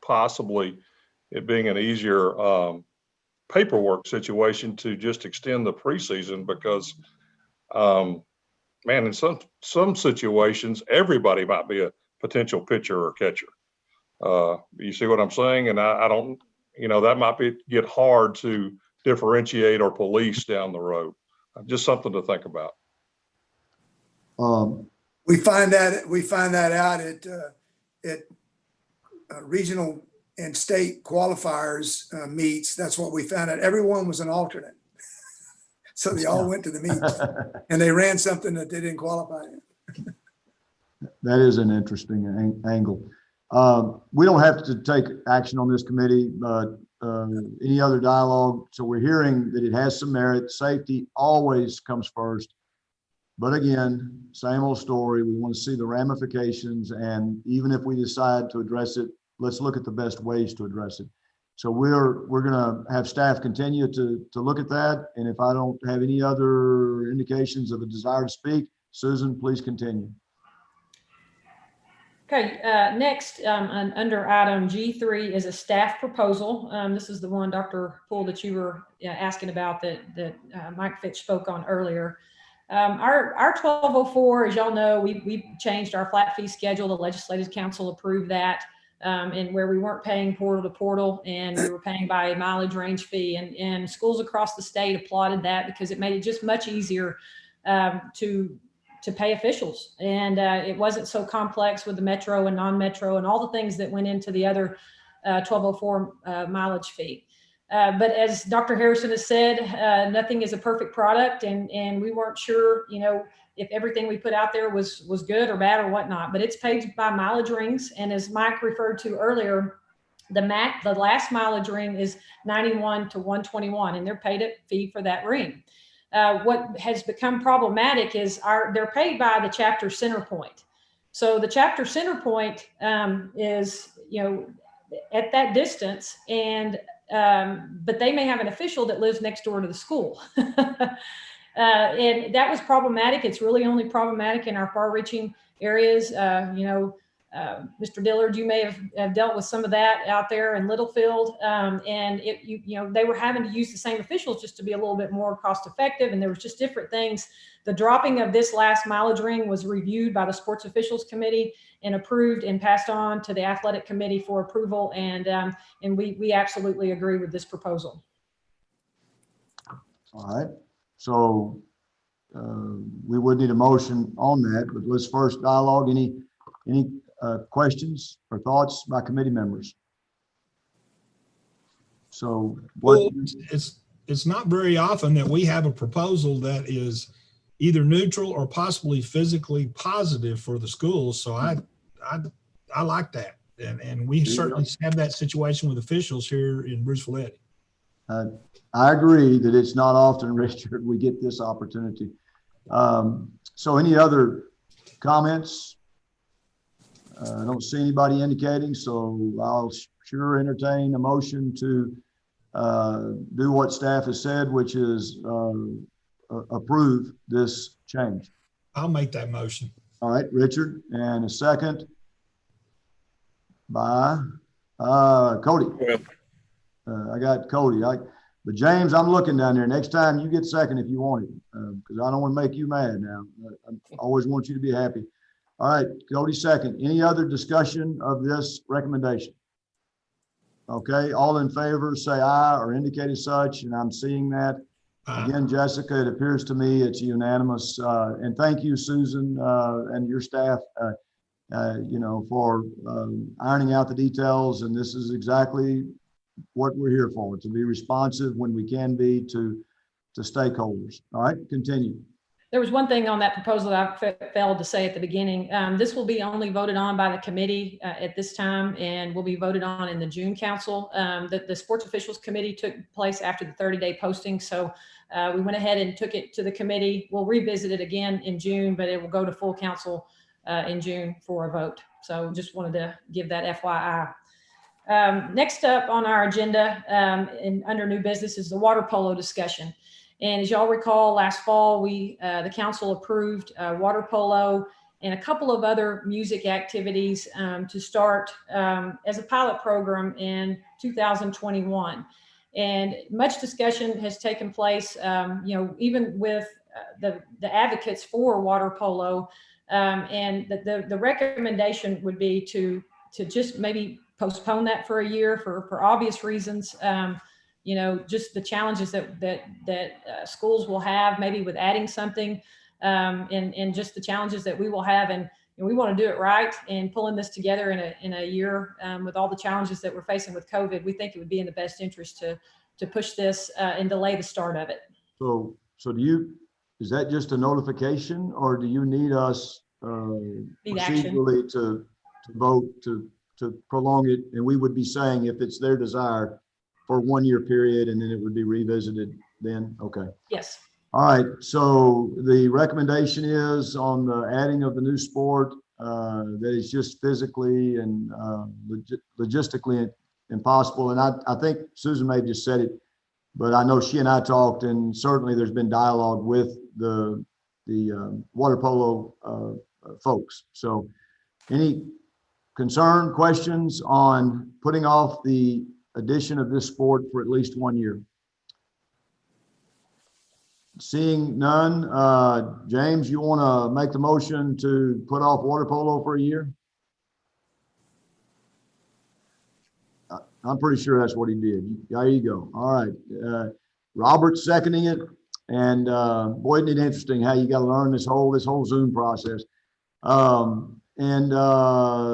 possibly it being an easier paperwork situation to just extend the preseason, because man, in some situations, everybody might be a potential pitcher or catcher. You see what I'm saying? And I don't, that might get hard to differentiate or police down the road. Just something to think about. We find that out at regional and state qualifiers meets. That's what we found out. Everyone was an alternate. So they all went to the meet and they ran something that they didn't qualify in. That is an interesting angle. We don't have to take action on this committee, but any other dialogue? So we're hearing that it has some merit. Safety always comes first. But again, same old story. We want to see the ramifications. And even if we decide to address it, let's look at the best ways to address it. So we're going to have staff continue to look at that. And if I don't have any other indications of a desire to speak, Susan, please continue. Okay, next under item G3 is a staff proposal. This is the one, Dr. Poole, that you were asking about that Mike Fitch spoke on earlier. Our 1204, as y'all know, we changed our flat fee schedule. The Legislative Council approved that. And where we weren't paying portal to portal and we were paying by a mileage range fee, and schools across the state applauded that because it made it just much easier to pay officials. And it wasn't so complex with the metro and non-metro and all the things that went into the other 1204 mileage fee. But as Dr. Harrison has said, nothing is a perfect product, and we weren't sure, if everything we put out there was good or bad or whatnot, but it's paid by mileage rings. And as Mike referred to earlier, the last mileage ring is 91 to 121, and they're paid a fee for that ring. What has become problematic is they're paid by the chapter center point. So the chapter center point is, at that distance, and but they may have an official that lives next door to the school. And that was problematic. It's really only problematic in our far-reaching areas. Mr. Dillard, you may have dealt with some of that out there in Littlefield. And they were having to use the same officials just to be a little bit more cost effective. And there was just different things. The dropping of this last mileage ring was reviewed by the Sports Officials Committee and approved and passed on to the Athletic Committee for approval. And we absolutely agree with this proposal. All right. So we would need a motion on that, but let's first dialogue. Any questions or thoughts by committee members? So what? It's it's not very often that we have a proposal that is either neutral or possibly physically positive for the schools. So I like that. And we certainly have that situation with officials here in Bruce Valletta. I agree that it's not often, Richard, we get this opportunity. So any other comments? I don't see anybody indicating, so I'll sure entertain a motion to do what staff has said, which is approve this change. I'll make that motion. All right, Richard, and a second by Cody. I got Cody. But James, I'm looking down there. Next time you get second if you want it, because I don't want to make you mad now. I always want you to be happy. All right, Cody second. Any other discussion of this recommendation? Okay, all in favor, say aye or indicate as such, and I'm seeing that. Again, Jessica, it appears to me it's unanimous. And thank you, Susan, and your staff, for ironing out the details. And this is exactly what we're here for, to be responsive when we can be to stakeholders. All right, continue. There was one thing on that proposal that I failed to say at the beginning. This will be only voted on by the committee at this time, and will be voted on in the June council. The Sports Officials Committee took place after the 30-day posting. So we went ahead and took it to the committee. We'll revisit it again in June, but it will go to full council in June for a vote. So just wanted to give that FYI. Next up on our agenda under new business is the water polo discussion. And as y'all recall, last fall, the council approved water polo and a couple of other music activities to start as a pilot program in 2021. And much discussion has taken place, even with the advocates for water polo. And the recommendation would be to just maybe postpone that for a year for obvious reasons. Just the challenges that schools will have maybe with adding something, and just the challenges that we will have. And we want to do it right, and pulling this together in a year with all the challenges that we're facing with COVID, we think it would be in the best interest to push this and delay the start of it. So is that just a notification, or do you need us procedurally to vote to prolong it? And we would be saying if it's their desire for 1 year period, and then it would be revisited then? Okay. Yes. All right. So the recommendation is on the adding of the new sport that is just physically and logistically impossible. And I think Susan may have just said it, but I know she and I talked, and certainly there's been dialogue with the water polo folks. So any concern, questions on putting off the addition of this sport for at least 1 year? Seeing none, James, you want to make the motion to put off water polo for a year? I'm pretty sure that's what he did. There you go. All right. Robert's seconding it. And boy, isn't it interesting how you got to learn this whole Zoom process.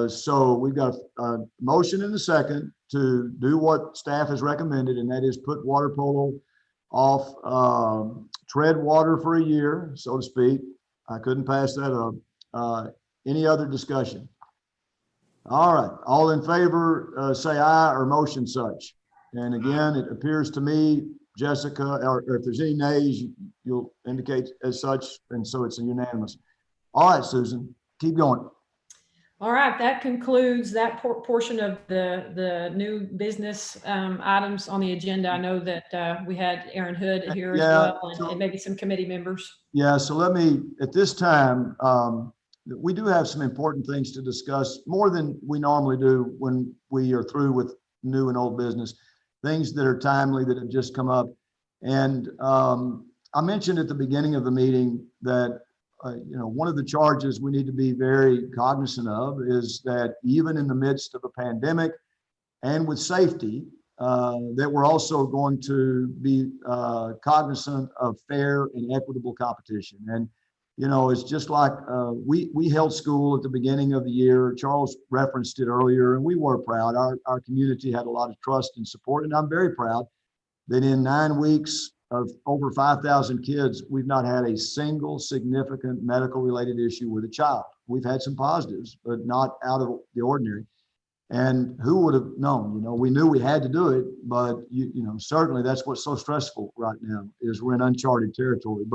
So we've got a motion in the second to do what staff has recommended, and that is put water polo off, tread water for a year, so to speak. I couldn't pass that up. Any other discussion? All right, all in favor, say aye or motion such. And again, it appears to me, Jessica, or if there's any nays, you'll indicate as such, and so it's a unanimous. All right, Susan, keep going. All right, that concludes that portion of the new business items on the agenda. I know that we had Aaron Hood here as well, and maybe some committee members. Yeah, so let me, at this time, we do have some important things to discuss, more than we normally do when we are through with new and old business, things that are timely that have just come up. And I mentioned at the beginning of the meeting that one of the charges we need to be very cognizant of is that even in the midst of a pandemic and with safety, that we're also going to be cognizant of fair and equitable competition. And, it's just like we held school at the beginning of the year. Charles referenced it earlier, and we were proud. Our community had a lot of trust and support, and I'm very proud that in 9 weeks of over 5,000 kids, we've not had a single significant medical related issue with a child. We've had some positives, but not out of the ordinary. And who would have known? You know, we knew we had to do it, but you know, certainly that's what's so stressful right now is we're in uncharted territory.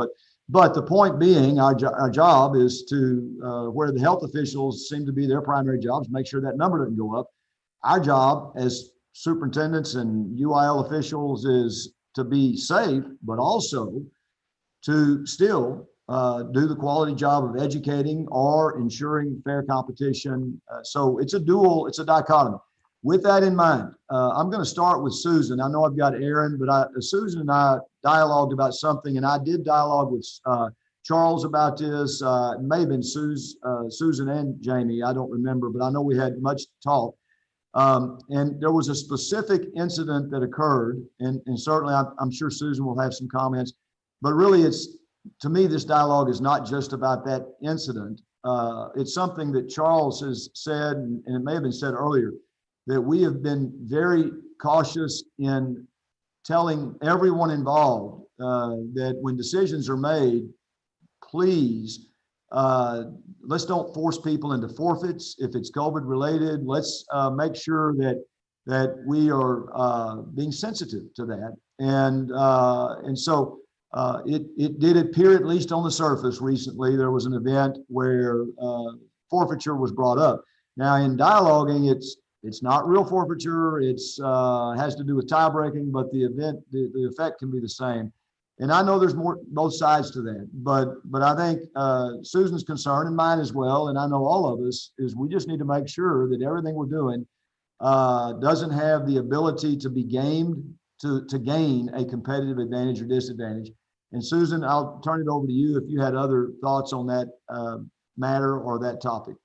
But the point being, our job is to where the health officials seem to be their primary jobs, make sure that number doesn't go up. Our job as superintendents and UIL officials is to be safe, but also to still do the quality job of educating or ensuring fair competition. So it's a dichotomy. With that in mind, I'm going to start with Susan. I know I've got Aaron, but Susan and I dialogued about something, and I did dialogue with Charles about this. It may have been Susan and Jamie. I don't remember, but I know we had much talk. And there was a specific incident that occurred, and certainly I'm sure Susan will have some comments, but really to me, this dialogue is not just about that incident. It's something that Charles has said, and it may have been said earlier, that we have been very cautious in telling everyone involved that when decisions are made, please, let's don't force people into forfeits. If it's COVID related, let's make sure that we are being sensitive to that. And so it did appear, at least on the surface recently, there was an event where forfeiture was brought up. Now in dialoguing, it's not real forfeiture. It's has to do with tie breaking, but the effect can be the same. And I know there's both sides to that, but I think Susan's concern and mine as well, and I know all of us, is we just need to make sure that everything we're doing doesn't have the ability to be gamed to gain a competitive advantage or disadvantage. And Susan, I'll turn it over to you if you had other thoughts on that matter or that topic.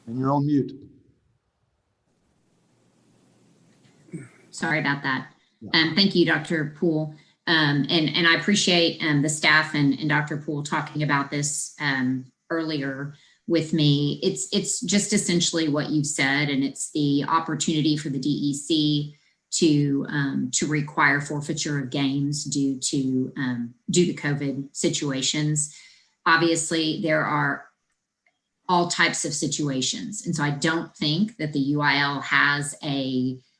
And you're on mute. Sorry about that. Thank you, Dr. Poole. And I appreciate the staff and Dr. Poole talking about this earlier with me. It's just essentially what you've said, and it's the opportunity for the DEC to require forfeiture of games due to COVID situations. Obviously, there are all types of situations. And so I don't think that the UIL has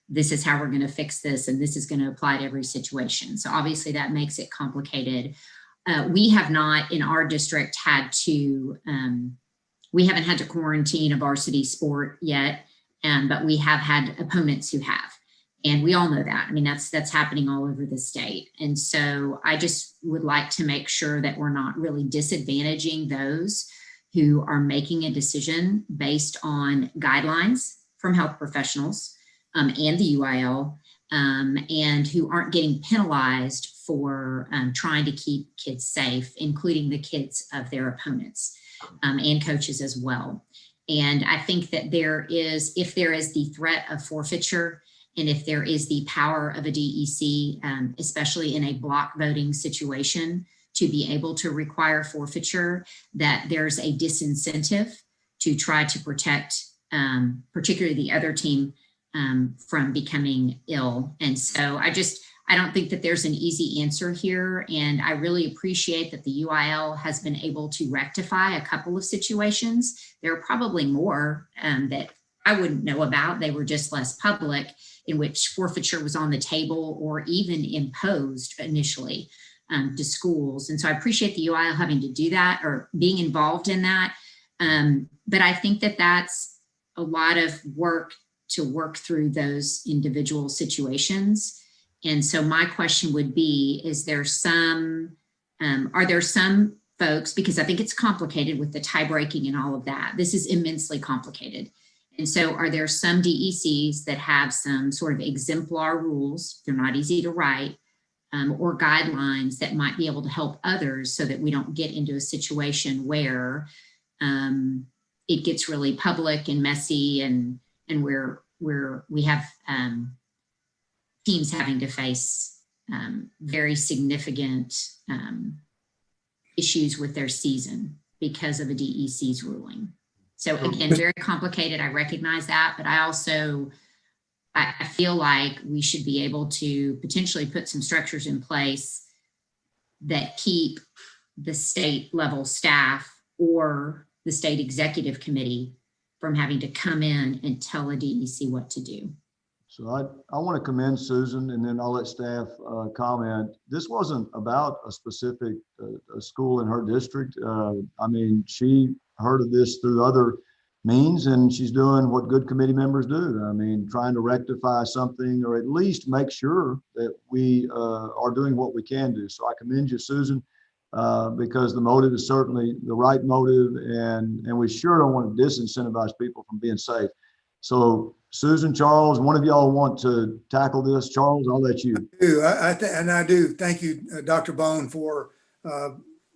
this is how we're going to fix this, and this is going to apply to every situation. So obviously that makes it complicated. We have not in our district we haven't had to quarantine a varsity sport yet, but we have had opponents who have. And we all know that. I mean, that's happening all over the state. And so I just would like to make sure that we're not really disadvantaging those who are making a decision based on guidelines from health professionals and the UIL, and who aren't getting penalized for trying to keep kids safe, including the kids of their opponents and coaches as well. And I think that if there is the threat of forfeiture, and if there is the power of a DEC, especially in a block voting situation, to be able to require forfeiture, that there's a disincentive to try to protect particularly the other team from becoming ill. And so I don't think that there's an easy answer here. And I really appreciate that the UIL has been able to rectify a couple of situations. There are probably more that I wouldn't know about. They were just less public, in which forfeiture was on the table or even imposed initially to schools. And so I appreciate the UIL having to do that or being involved in that. But I think that that's a lot of work to work through those individual situations. And so my question would be, are there some folks, because I think it's complicated with the tie breaking and all of that. This is immensely complicated. And so are there some DECs that have some sort of exemplar rules, they're not easy to write, or guidelines that might be able to help others so that we don't get into a situation where it gets really public and messy and we have teams having to face very significant issues with their season because of a DEC's ruling. So again, very complicated. I recognize that, but I also I feel like we should be able to potentially put some structures in place that keep the state level staff or the state executive committee from having to come in and tell a DEC what to do. So I want to commend Susan, and then I'll let staff comment. This wasn't about a specific a school in her district. I mean, she heard of this through other means, and she's doing what good committee members do. I mean, trying to rectify something, or at least make sure that we are doing what we can do. So I commend you, Susan, because the motive is certainly the right motive, and we sure don't want to disincentivize people from being safe. So Susan, Charles, one of y'all want to tackle this? Charles, I'll let you. I do. Thank you, Dr. Bone, for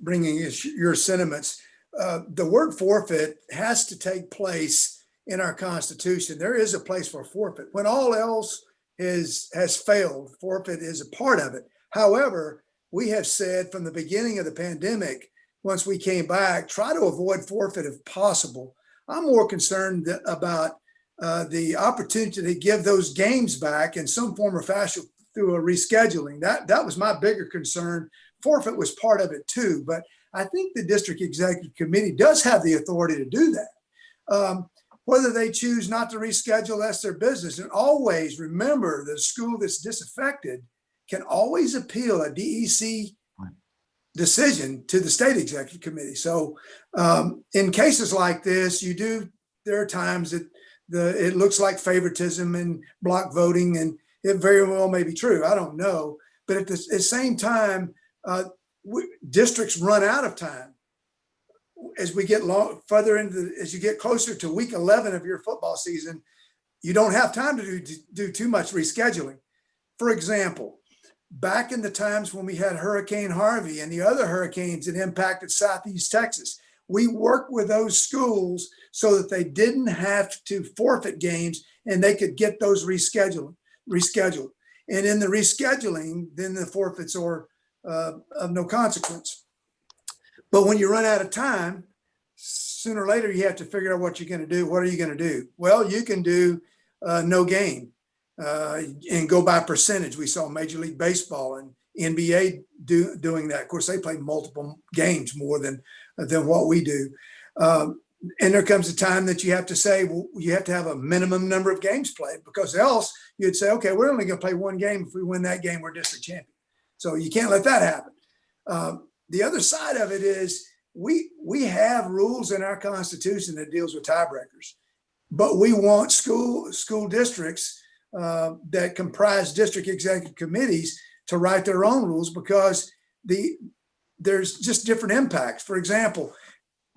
bringing your sentiments. The word forfeit has to take place in our Constitution. There is a place for forfeit. When all else has failed, forfeit is a part of it. However, we have said from the beginning of the pandemic, once we came back, try to avoid forfeit if possible. I'm more concerned about the opportunity to give those games back in some form or fashion through a rescheduling. That was my bigger concern. Forfeit was part of it too, but I think the district executive committee does have the authority to do that. Whether they choose not to reschedule, that's their business. And always remember, the school that's disaffected can always appeal a DEC decision to the state executive committee. So in cases like this, there are times that it looks like favoritism and block voting, and it very well may be true. I don't know. But at the same time, districts run out of time. As we get further as you get closer to week 11 of your football season, you don't have time to do too much rescheduling. For example, back in the times when we had Hurricane Harvey and the other hurricanes that impacted Southeast Texas, we worked with those schools so that they didn't have to forfeit games and they could get those rescheduled. And in the rescheduling, then the forfeits are of no consequence. But when you run out of time, sooner or later, you have to figure out what you're going to do. What are you going to do? Well, you can do no game and go by percentage. We saw Major League Baseball and NBA doing that. Of course, they play multiple games more than what we do. And there comes a time that you have to say, well, you have to have a minimum number of games played, because else you'd say, okay, we're only going to play one game. If we win that game, we're district champion. So you can't let that happen. The other side of it is we have rules in our Constitution that deals with tiebreakers, but we want school districts that comprise district executive committees to write their own rules, because there's just different impacts. For example,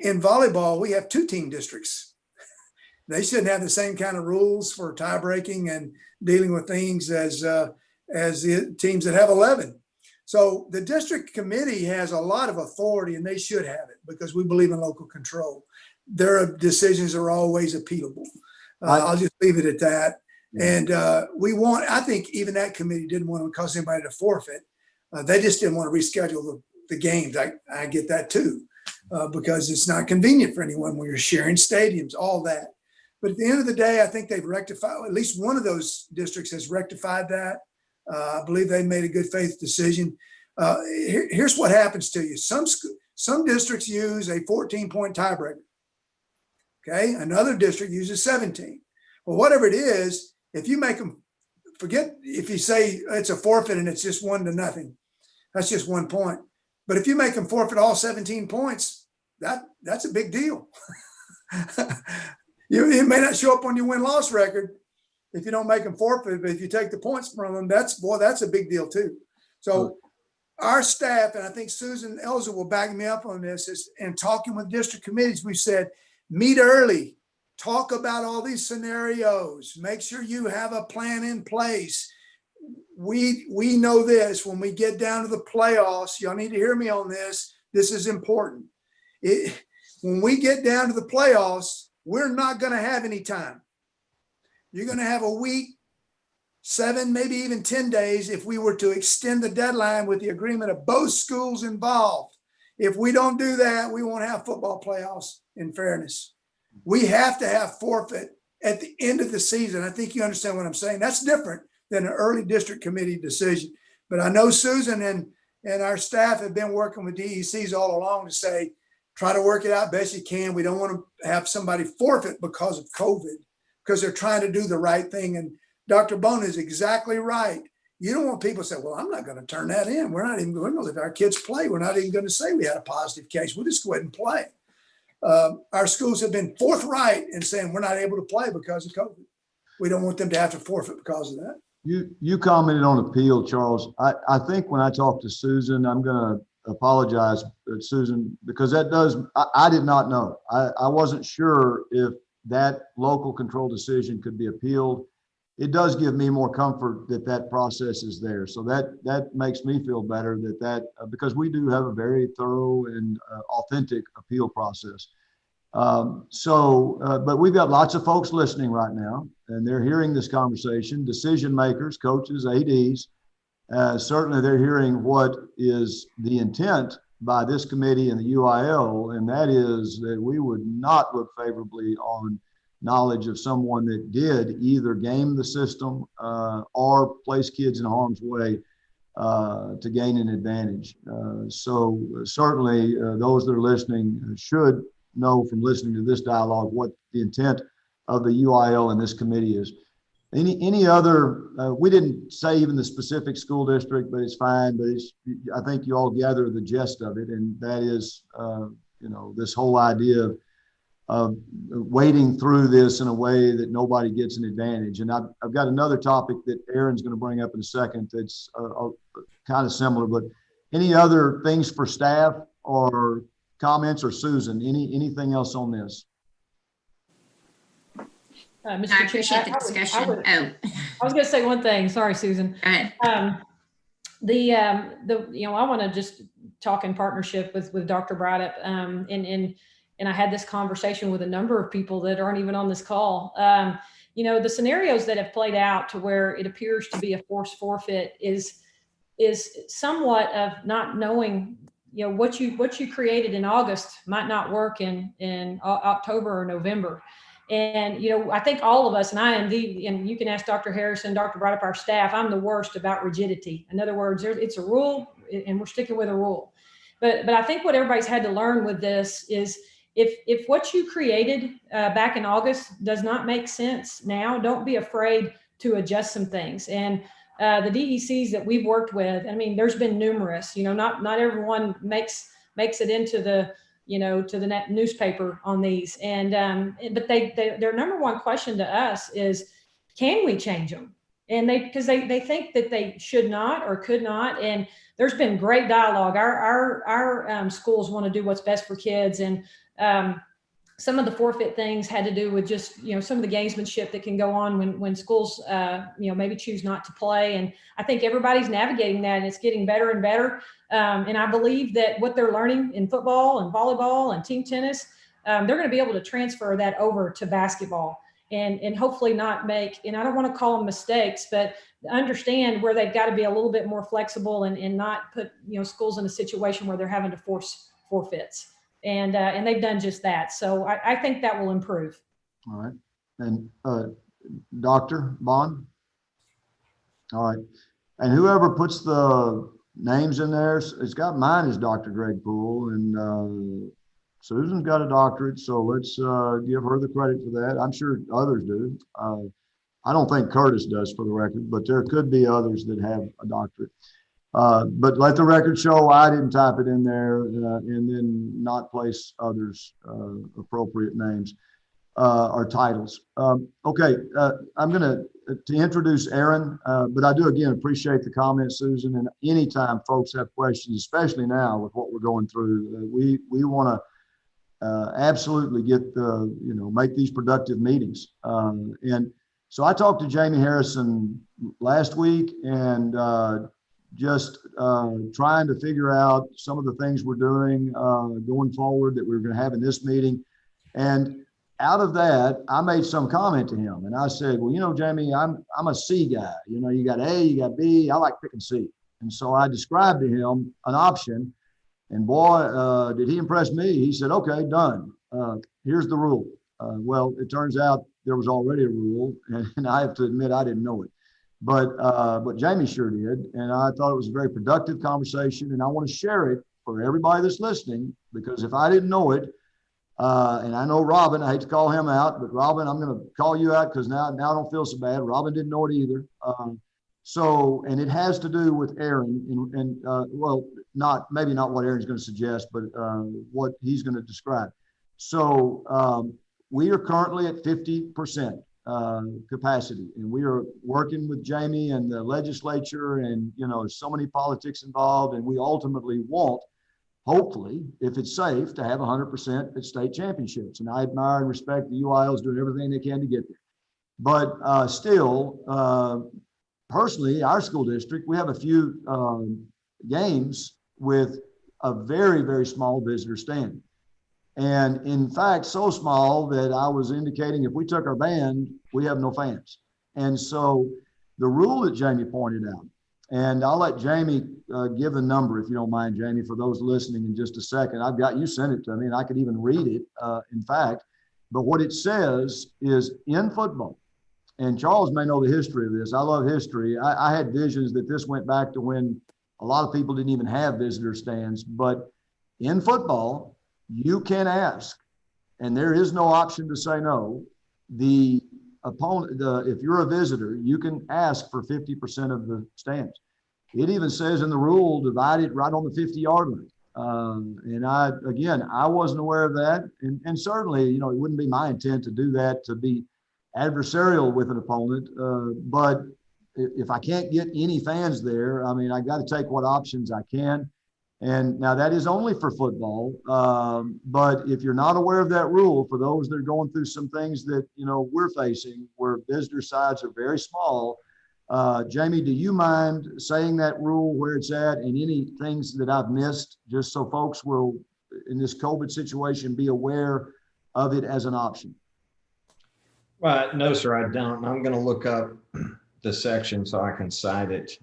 in volleyball, we have 2-team districts. They shouldn't have the same kind of rules for tie breaking and dealing with things as the teams that have 11. So the district committee has a lot of authority, and they should have it, because we believe in local control. Their decisions are always appealable. I'll just leave it at that. And I think even that committee didn't want to cause anybody to forfeit. They just didn't want to reschedule the games. I get that too, because it's not convenient for anyone when you're sharing stadiums, all that. But at the end of the day, I think they've rectified, at least one of those districts has rectified that. I believe they made a good faith decision. Here's what happens to you. Some districts use a 14-point tiebreaker. Okay, another district uses 17. Well, whatever it is, if you make them forget, if you say it's a forfeit and it's just 1-0, that's just 1 point. But if you make them forfeit all 17 points, that's a big deal. It may not show up on your win-loss record if you don't make them forfeit, but if you take the points from them, that's a big deal too. So our staff, and I think Susan Elza will back me up on this, is in talking with district committees, we said, meet early, talk about all these scenarios, make sure you have a plan in place. We know this, when we get down to the playoffs, y'all need to hear me on this. This is important. When we get down to the playoffs, we're not going to have any time. You're going to have a week, 7, maybe even 10 days if we were to extend the deadline with the agreement of both schools involved. If we don't do that, we won't have football playoffs, in fairness. We have to have forfeit at the end of the season. I think you understand what I'm saying. That's different than an early district committee decision. But I know Susan and our staff have been working with DECs all along to say, try to work it out best you can. We don't want to have somebody forfeit because of COVID, because they're trying to do the right thing. And Dr. Bone is exactly right. You don't want people to say, well, I'm not going to turn that in. We're not even going to let our kids play. We're not even going to say we had a positive case. We'll just go ahead and play. Our schools have been forthright in saying we're not able to play because of COVID. We don't want them to have to forfeit because of that. You commented on appeal, Charles. I think when I talked to Susan, I'm going to apologize, Susan, because that does, I did not know. I wasn't sure if that local control decision could be appealed. It does give me more comfort that that process is there. So that makes me feel better because we do have a very thorough and authentic appeal process. But we've got lots of folks listening right now, and they're hearing this conversation, decision makers, coaches, ADs. Certainly they're hearing what is the intent by this committee and the UIL, and that is that we would not look favorably on knowledge of someone that did either game the system or place kids in harm's way to gain an advantage. So certainly those that are listening should know from listening to this dialogue what the intent of the UIL and this committee is. Any other, we didn't say even the specific school district, but it's fine, but I think you all gather the gist of it. And that is, this whole idea of wading through this in a way that nobody gets an advantage. And I've got another topic that Aaron's going to bring up in a second that's kind of similar, but any other things for staff or comments, or Susan, anything else on this? Mr. I appreciate the discussion. I was going to say one thing. Sorry, Susan. Go ahead. I want to just talk in partnership with Dr. Braddock, and I had this conversation with a number of people that aren't even on this call. The scenarios that have played out to where it appears to be a forced forfeit is somewhat of not knowing, what you created in August might not work in October or November. And, I think all of us, and you can ask Dr. Harrison, Dr. Braddock, our staff, I'm the worst about rigidity. In other words, it's a rule and we're sticking with a rule. But I think what everybody's had to learn with this is if what you created back in August does not make sense now, don't be afraid to adjust some things. And the DECs that we've worked with, there's been numerous, not everyone makes it into the, to the newspaper on these. And, but their number one question to us is, can we change them? And because they think that they should not or could not. And there's been great dialogue. Our schools want to do what's best for kids. And some of the forfeit things had to do with just, some of the gamesmanship that can go on when schools, maybe choose not to play. And I think everybody's navigating that, and it's getting better and better. And I believe that what they're learning in football and volleyball and team tennis, they're going to be able to transfer that over to basketball and hopefully not make, and I don't want to call them mistakes, but understand where they've got to be a little bit more flexible and not put, schools in a situation where they're having to force forfeits. And they've done just that. So I think that will improve. All right. And Dr. Bond? All right. And whoever puts the names in there, it's got mine as Dr. Greg Poole, and Susan's got a doctorate. So let's give her the credit for that. I'm sure others do. I don't think Curtis does, for the record, but there could be others that have a doctorate. But let the record show I didn't type it in there and then not place others' appropriate names or titles. Okay, I'm going to introduce Aaron, but I do again appreciate the comments, Susan. And anytime folks have questions, especially now with what we're going through, we want to absolutely get make these productive meetings. And so I talked to Jamie Harrison last week and just trying to figure out some of the things we're doing going forward that we're going to have in this meeting. And out of that, I made some comment to him and I said, well, Jamie, I'm a C guy. You got A, you got B, I like picking C. And so I described to him an option, and boy, did he impress me. He said, okay, done. Here's the rule. Well, it turns out there was already a rule, and I have to admit I didn't know it. But Jamie sure did, and I thought it was a very productive conversation, and I want to share it for everybody that's listening, because if I didn't know it, and I know Robin, I hate to call him out, but Robin, I'm going to call you out because now I don't feel so bad. Robin didn't know it either. And it has to do with Aaron, and well, maybe not what Aaron's going to suggest, but what he's going to describe. So we are currently at 50% capacity, and we are working with Jamie and the legislature, and there's so many politics involved, and we ultimately want, hopefully, if it's safe, to have 100% at state championships. And I admire and respect the UILs doing everything they can to get there. But still, personally, our school district, we have a few games with a very, very small visitor stand. And in fact, so small that I was indicating if we took our band, we have no fans. And so the rule that Jamie pointed out, and I'll let Jamie give a number, if you don't mind, Jamie, for those listening in just a second. I've got you sent it to me, and I could even read it, in fact. But what it says is in football, and Charles may know the history of this. I love history. I had visions that this went back to when a lot of people didn't even have visitor stands. But in football, you can ask, and there is no option to say no. The opponent, if you're a visitor, you can ask for 50% of the stands. It even says in the rule, divide it right on the 50-yard line. And I wasn't aware of that. And certainly, it wouldn't be my intent to do that, to be adversarial with an opponent. But if I can't get any fans there, I got to take what options I can. And now that is only for football. But if you're not aware of that rule, for those that are going through some things that, we're facing where visitor sides are very small, Jamie, do you mind saying that rule, where it's at, and any things that I've missed, just so folks will, in this COVID situation, be aware of it as an option? Well, no, sir, I don't. I'm going to look up the section so I can cite it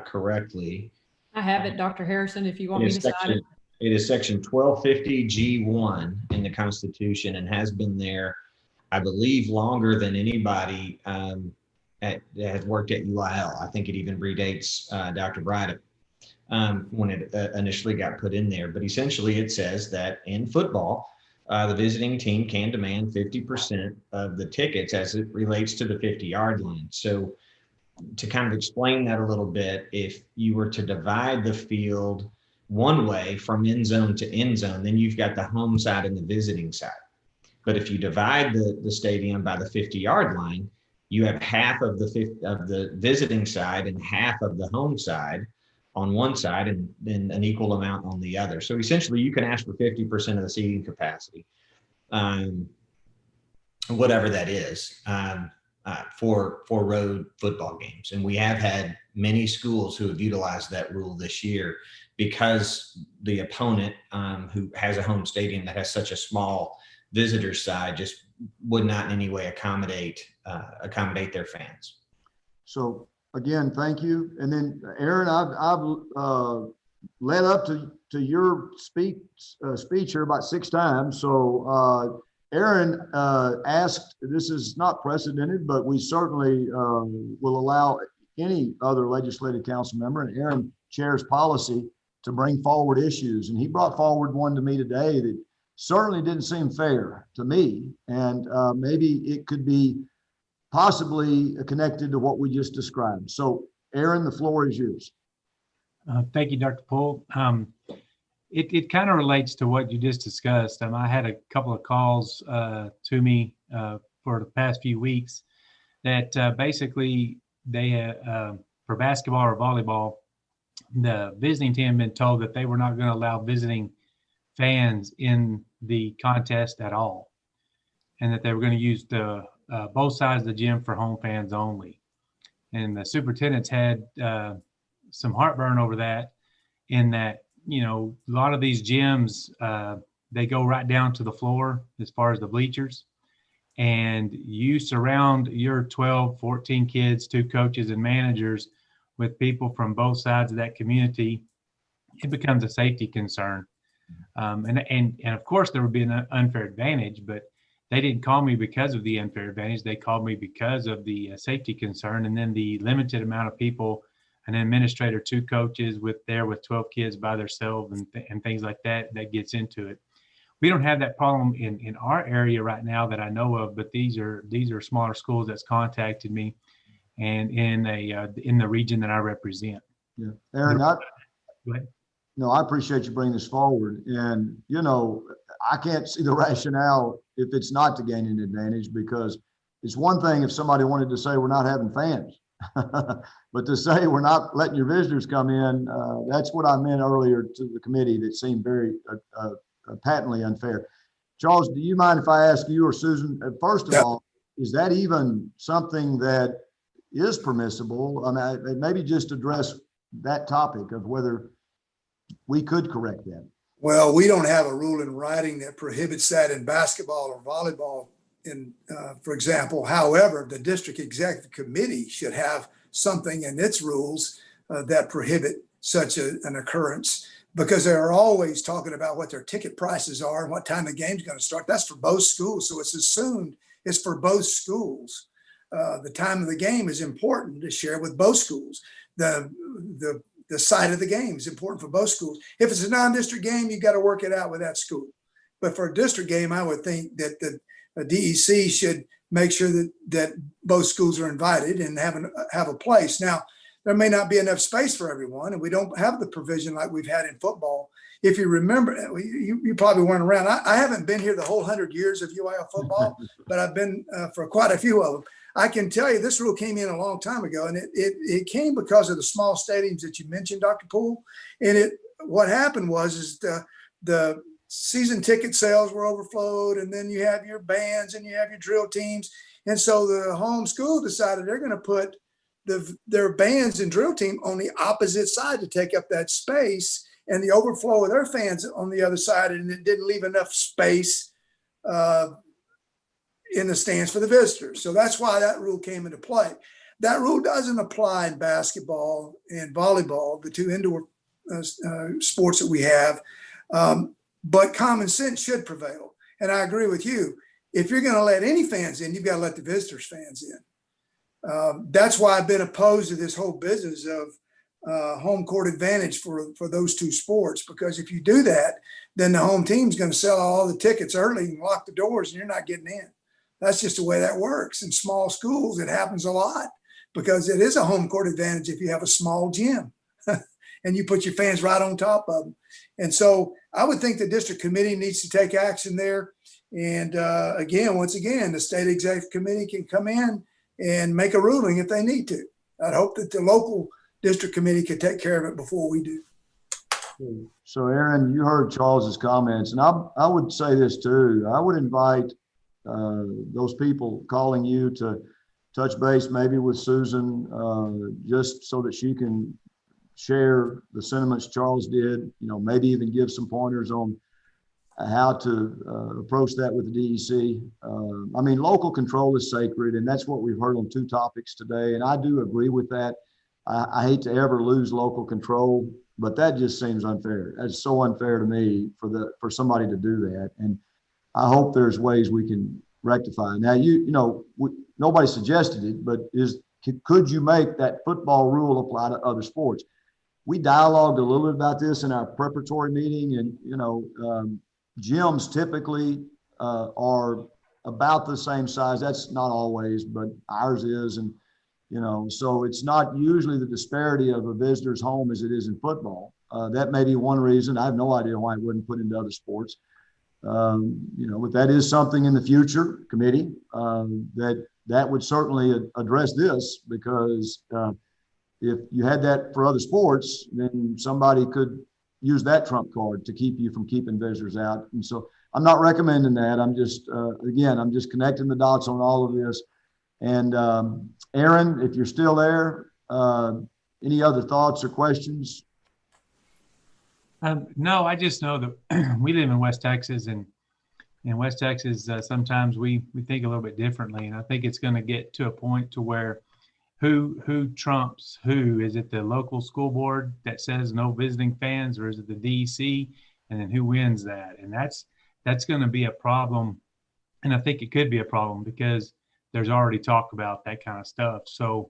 correctly. I have it, Dr. Harrison, if you want me to cite it. It is section 1250 G1 in the Constitution, and has been there, I believe, longer than anybody that has worked at UIL. I think it even predates Dr. Bryden when it initially got put in there. But essentially it says that in football, the visiting team can demand 50% of the tickets as it relates to the 50-yard line. So to kind of explain that a little bit, if you were to divide the field one way from end zone to end zone, then you've got the home side and the visiting side. But if you divide the stadium by the 50-yard line, you have half of the visiting side and half of the home side on one side, and then an equal amount on the other. So essentially you can ask for 50% of the seating capacity, whatever that is, for road football games. And we have had many schools who have utilized that rule this year, because the opponent who has a home stadium that has such a small visitor side just would not in any way accommodate their fans. So again, thank you. And then Aaron, I've led up to your speech here about 6 times. So Aaron asked, this is not precedented, but we certainly will allow any other legislative council member, and Aaron chairs policy, to bring forward issues. And he brought forward one to me today that certainly didn't seem fair to me. And maybe it could be possibly connected to what we just described. So Aaron, the floor is yours. Thank you, Dr. Poole. It kind of relates to what you just discussed. I had a couple of calls to me for the past few weeks that basically they, for basketball or volleyball, the visiting team had been told that they were not going to allow visiting fans in the contest at all, and that they were going to use the both sides of the gym for home fans only. And the superintendents had some heartburn over that, in that, a lot of these gyms, they go right down to the floor as far as the bleachers, and you surround your 12, 14 kids, 2 coaches and managers with people from both sides of that community. It becomes a safety concern. And of course there would be an unfair advantage, but they didn't call me because of the unfair advantage. They called me because of the safety concern, and then the limited amount of people, an administrator, 2 coaches with 12 kids by themselves and things like that, that gets into it. We don't have that problem in our area right now that I know of, but these are smaller schools that's contacted me, and in the region that I represent. Yeah, Aaron, Go ahead. no, I appreciate you bringing this forward. And, you know, I can't see the rationale if it's not to gain an advantage, because it's one thing if somebody wanted to say we're not having fans, but to say we're not letting your visitors come in, that's what I meant earlier to the committee that seemed very patently unfair. Charles, do you mind if I ask you or Susan, first of all, is that even something that is permissible? I mean, maybe just address that topic of whether we could correct that. Well, we don't have a rule in writing that prohibits that in basketball or volleyball, for example. However, the district executive committee should have something in its rules that prohibit such an occurrence, because they're always talking about what their ticket prices are and what time the game's going to start. That's for both schools. So it's assumed it's for both schools. The time of the game is important to share with both schools. The site of the game is important for both schools. If it's a non-district game, you got to work it out with that school. But for a district game, I would think that the DEC should make sure that both schools are invited and have a place. Now, there may not be enough space for everyone, and we don't have the provision like we've had in football. If you remember, you probably weren't around. I haven't been here the whole 100 years of UIL football, but I've been for quite a few of them. I can tell you this rule came in a long time ago, and it came because of the small stadiums that you mentioned, Dr. Poole. And what happened was the season ticket sales were overflowed, and then you have your bands and you have your drill teams. And so the home school decided they're going to put their bands and drill team on the opposite side to take up that space, and the overflow of their fans on the other side, and it didn't leave enough space in the stands for the visitors. So that's why that rule came into play. That rule doesn't apply in basketball and volleyball, the 2 indoor sports that we have, but common sense should prevail. And I agree with you. If you're going to let any fans in, you've got to let the visitors' fans in. That's why I've been opposed to this whole business of home court advantage for those 2 sports, because if you do that, then the home team's going to sell all the tickets early and lock the doors, and you're not getting in. That's just the way that works. In small schools, it happens a lot because it is a home court advantage if you have a small gym and you put your fans right on top of them. And so I would think the district committee needs to take action there. And once again, the state executive committee can come in and make a ruling if they need to. I'd hope that the local district committee could take care of it before we do. So Aaron, you heard Charles's comments, and I would say this too. I would invite those people calling you to touch base maybe with Susan, just so that she can share the sentiments Charles did, maybe even give some pointers on how to approach that with the DEC. I mean, local control is sacred, and that's what we've heard on 2 topics today. And I do agree with that. I hate to ever lose local control, but that just seems unfair. That's so unfair to me for somebody to do that. And I hope there's ways we can rectify. Now, nobody suggested it, but could you make that football rule apply to other sports? We dialogued a little bit about this in our preparatory meeting, and gyms typically are about the same size. That's not always, but ours is, and so it's not usually the disparity of a visitor's home as it is in football. That may be one reason. I have no idea why it wouldn't put into other sports. But that is something in the future committee that would certainly address this, because if you had that for other sports, then somebody could use that trump card to keep you from keeping visitors out. And so I'm not recommending that. I'm just, I'm just connecting the dots on all of this. And Aaron, if you're still there, any other thoughts or questions? No, I just know that we live in West Texas, and in West Texas, sometimes we think a little bit differently. And I think it's going to get to a point to where who trumps who? Is it the local school board that says no visiting fans, or is it the DEC? And then who wins that? And that's going to be a problem And I think it could be a problem because there's already talk about that kind of stuff. So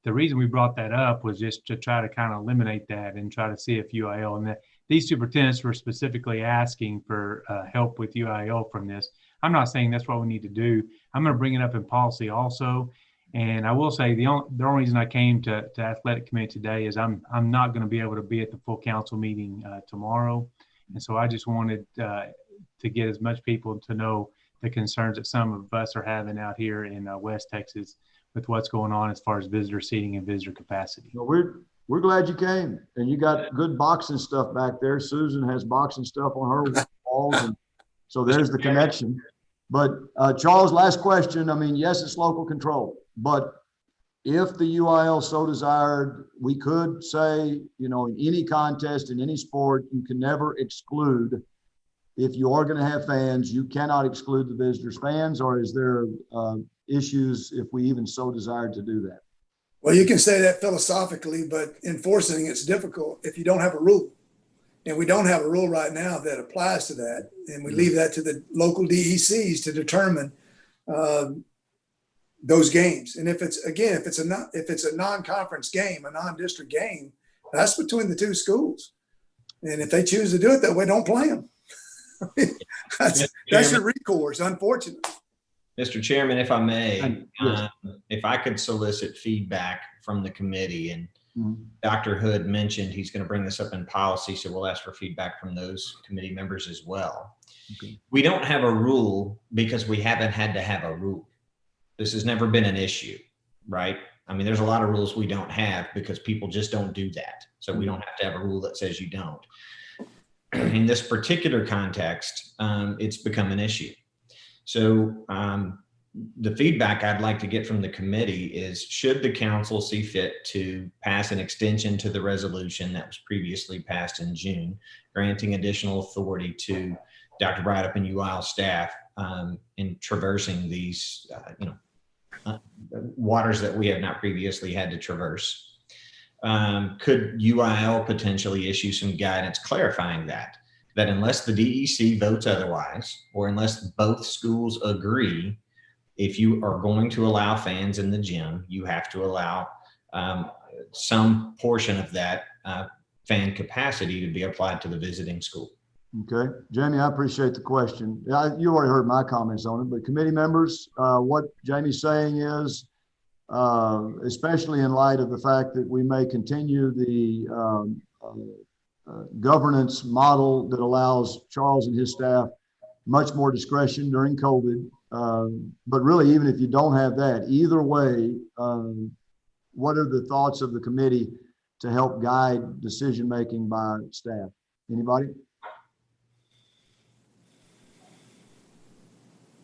the reason we brought that up was just to try to kind of eliminate that and try to see if UIL, and that these superintendents were specifically asking for help with UIL from this. I'm not saying that's what we need to do. I'm going to bring it up in policy also. And I will say the only reason I came to athletic committee today is I'm not going to be able to be at the full council meeting tomorrow. And so I just wanted to get as much people to know the concerns that some of us are having out here in West Texas with what's going on as far as visitor seating and visitor capacity. Well, we're glad you came, and you got good boxing stuff back there. Susan has boxing stuff on her walls, and so there's the connection. But Charles, last question. I mean, yes, it's local control, but if the UIL so desired, we could say, you know, in any contest, in any sport, you can never exclude. If you are going to have fans, you cannot exclude the visitors' fans, or is there issues if we even so desired to do that? Well, you can say that philosophically, but enforcing it's difficult if you don't have a rule. And we don't have a rule right now that applies to that. And we leave that to the local DECs to determine those games. And if it's a non-conference game, a non-district game, that's between the two schools. And if they choose to do it that way, don't play them. that's your recourse, unfortunately. Mr. Chairman, if I may, if I could solicit feedback from the committee, and Dr. Hood mentioned he's going to bring this up in policy, so we'll ask for feedback from those committee members as well. Okay. We don't have a rule because we haven't had to have a rule. This has never been an issue, right? I mean, there's a lot of rules we don't have because people just don't do that. So we don't have to have a rule that says you don't. In this particular context, it's become an issue. So the feedback I'd like to get from the committee is, should the council see fit to pass an extension to the resolution that was previously passed in June, granting additional authority to Dr. Brydup and UIL staff in traversing these waters that we have not previously had to traverse? Could UIL potentially issue some guidance clarifying that unless the DEC votes otherwise, or unless both schools agree, if you are going to allow fans in the gym, you have to allow some portion of that fan capacity to be applied to the visiting school. Okay, Jamie, I appreciate the question. You already heard my comments on it, but committee members, what Jamie's saying is, especially in light of the fact that we may continue the governance model that allows Charles and his staff much more discretion during COVID. But really, even if you don't have that, either way, what are the thoughts of the committee to help guide decision-making by staff? Anybody?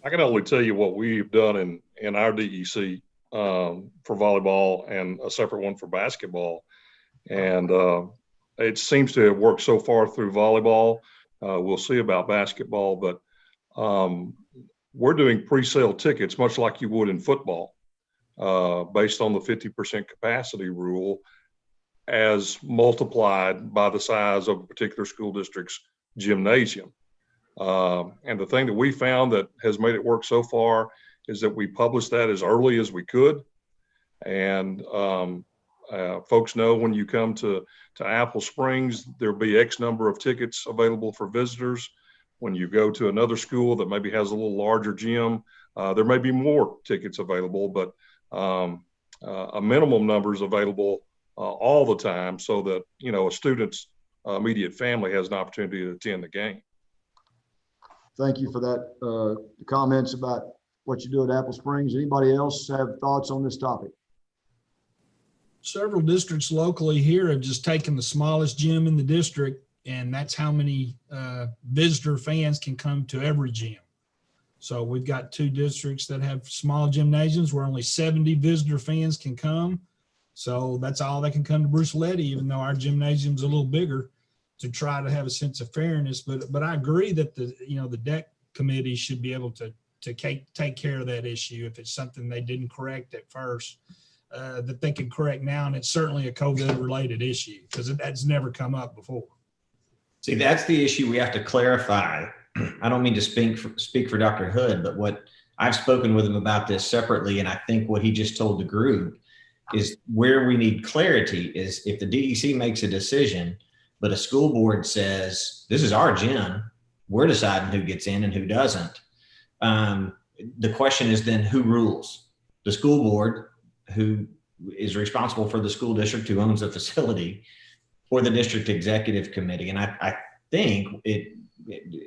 I can only tell you what we've done in our DEC for volleyball and a separate one for basketball. And it seems to have worked so far through volleyball. We'll see about basketball, but we're doing pre-sale tickets, much like you would in football, based on the 50% capacity rule as multiplied by the size of a particular school district's gymnasium. And the thing that we found that has made it work so far is that we published that as early as we could. And folks know when you come to Apple Springs, there'll be X number of tickets available for visitors. When you go to another school that maybe has a little larger gym, there may be more tickets available, but a minimum number is available all the time, so that, you know, a student's immediate family has an opportunity to attend the game. Thank you for that comments about what you do at Apple Springs. Anybody else have thoughts on this topic? Several districts locally here have just taken the smallest gym in the district, and that's how many visitor fans can come to every gym. So we've got 2 districts that have small gymnasiums where only 70 visitor fans can come. So that's all that can come to Bruce Letty, even though our gymnasium's a little bigger, to try to have a sense of fairness. But I agree that the DEC committee should be able to take care of that issue if it's something they didn't correct at first. That they can correct now, and it's certainly a COVID-related issue because that's never come up before. See, that's the issue we have to clarify I don't mean to speak for Dr. Hood, but what I've spoken with him about this separately, and I think what he just told the group is where we need clarity is if the DEC makes a decision, but a school board says, this is our gym, we're deciding who gets in and who doesn't. The question is then who rules? The school board, who is responsible for the school district, who owns the facility, or the district executive committee. And I think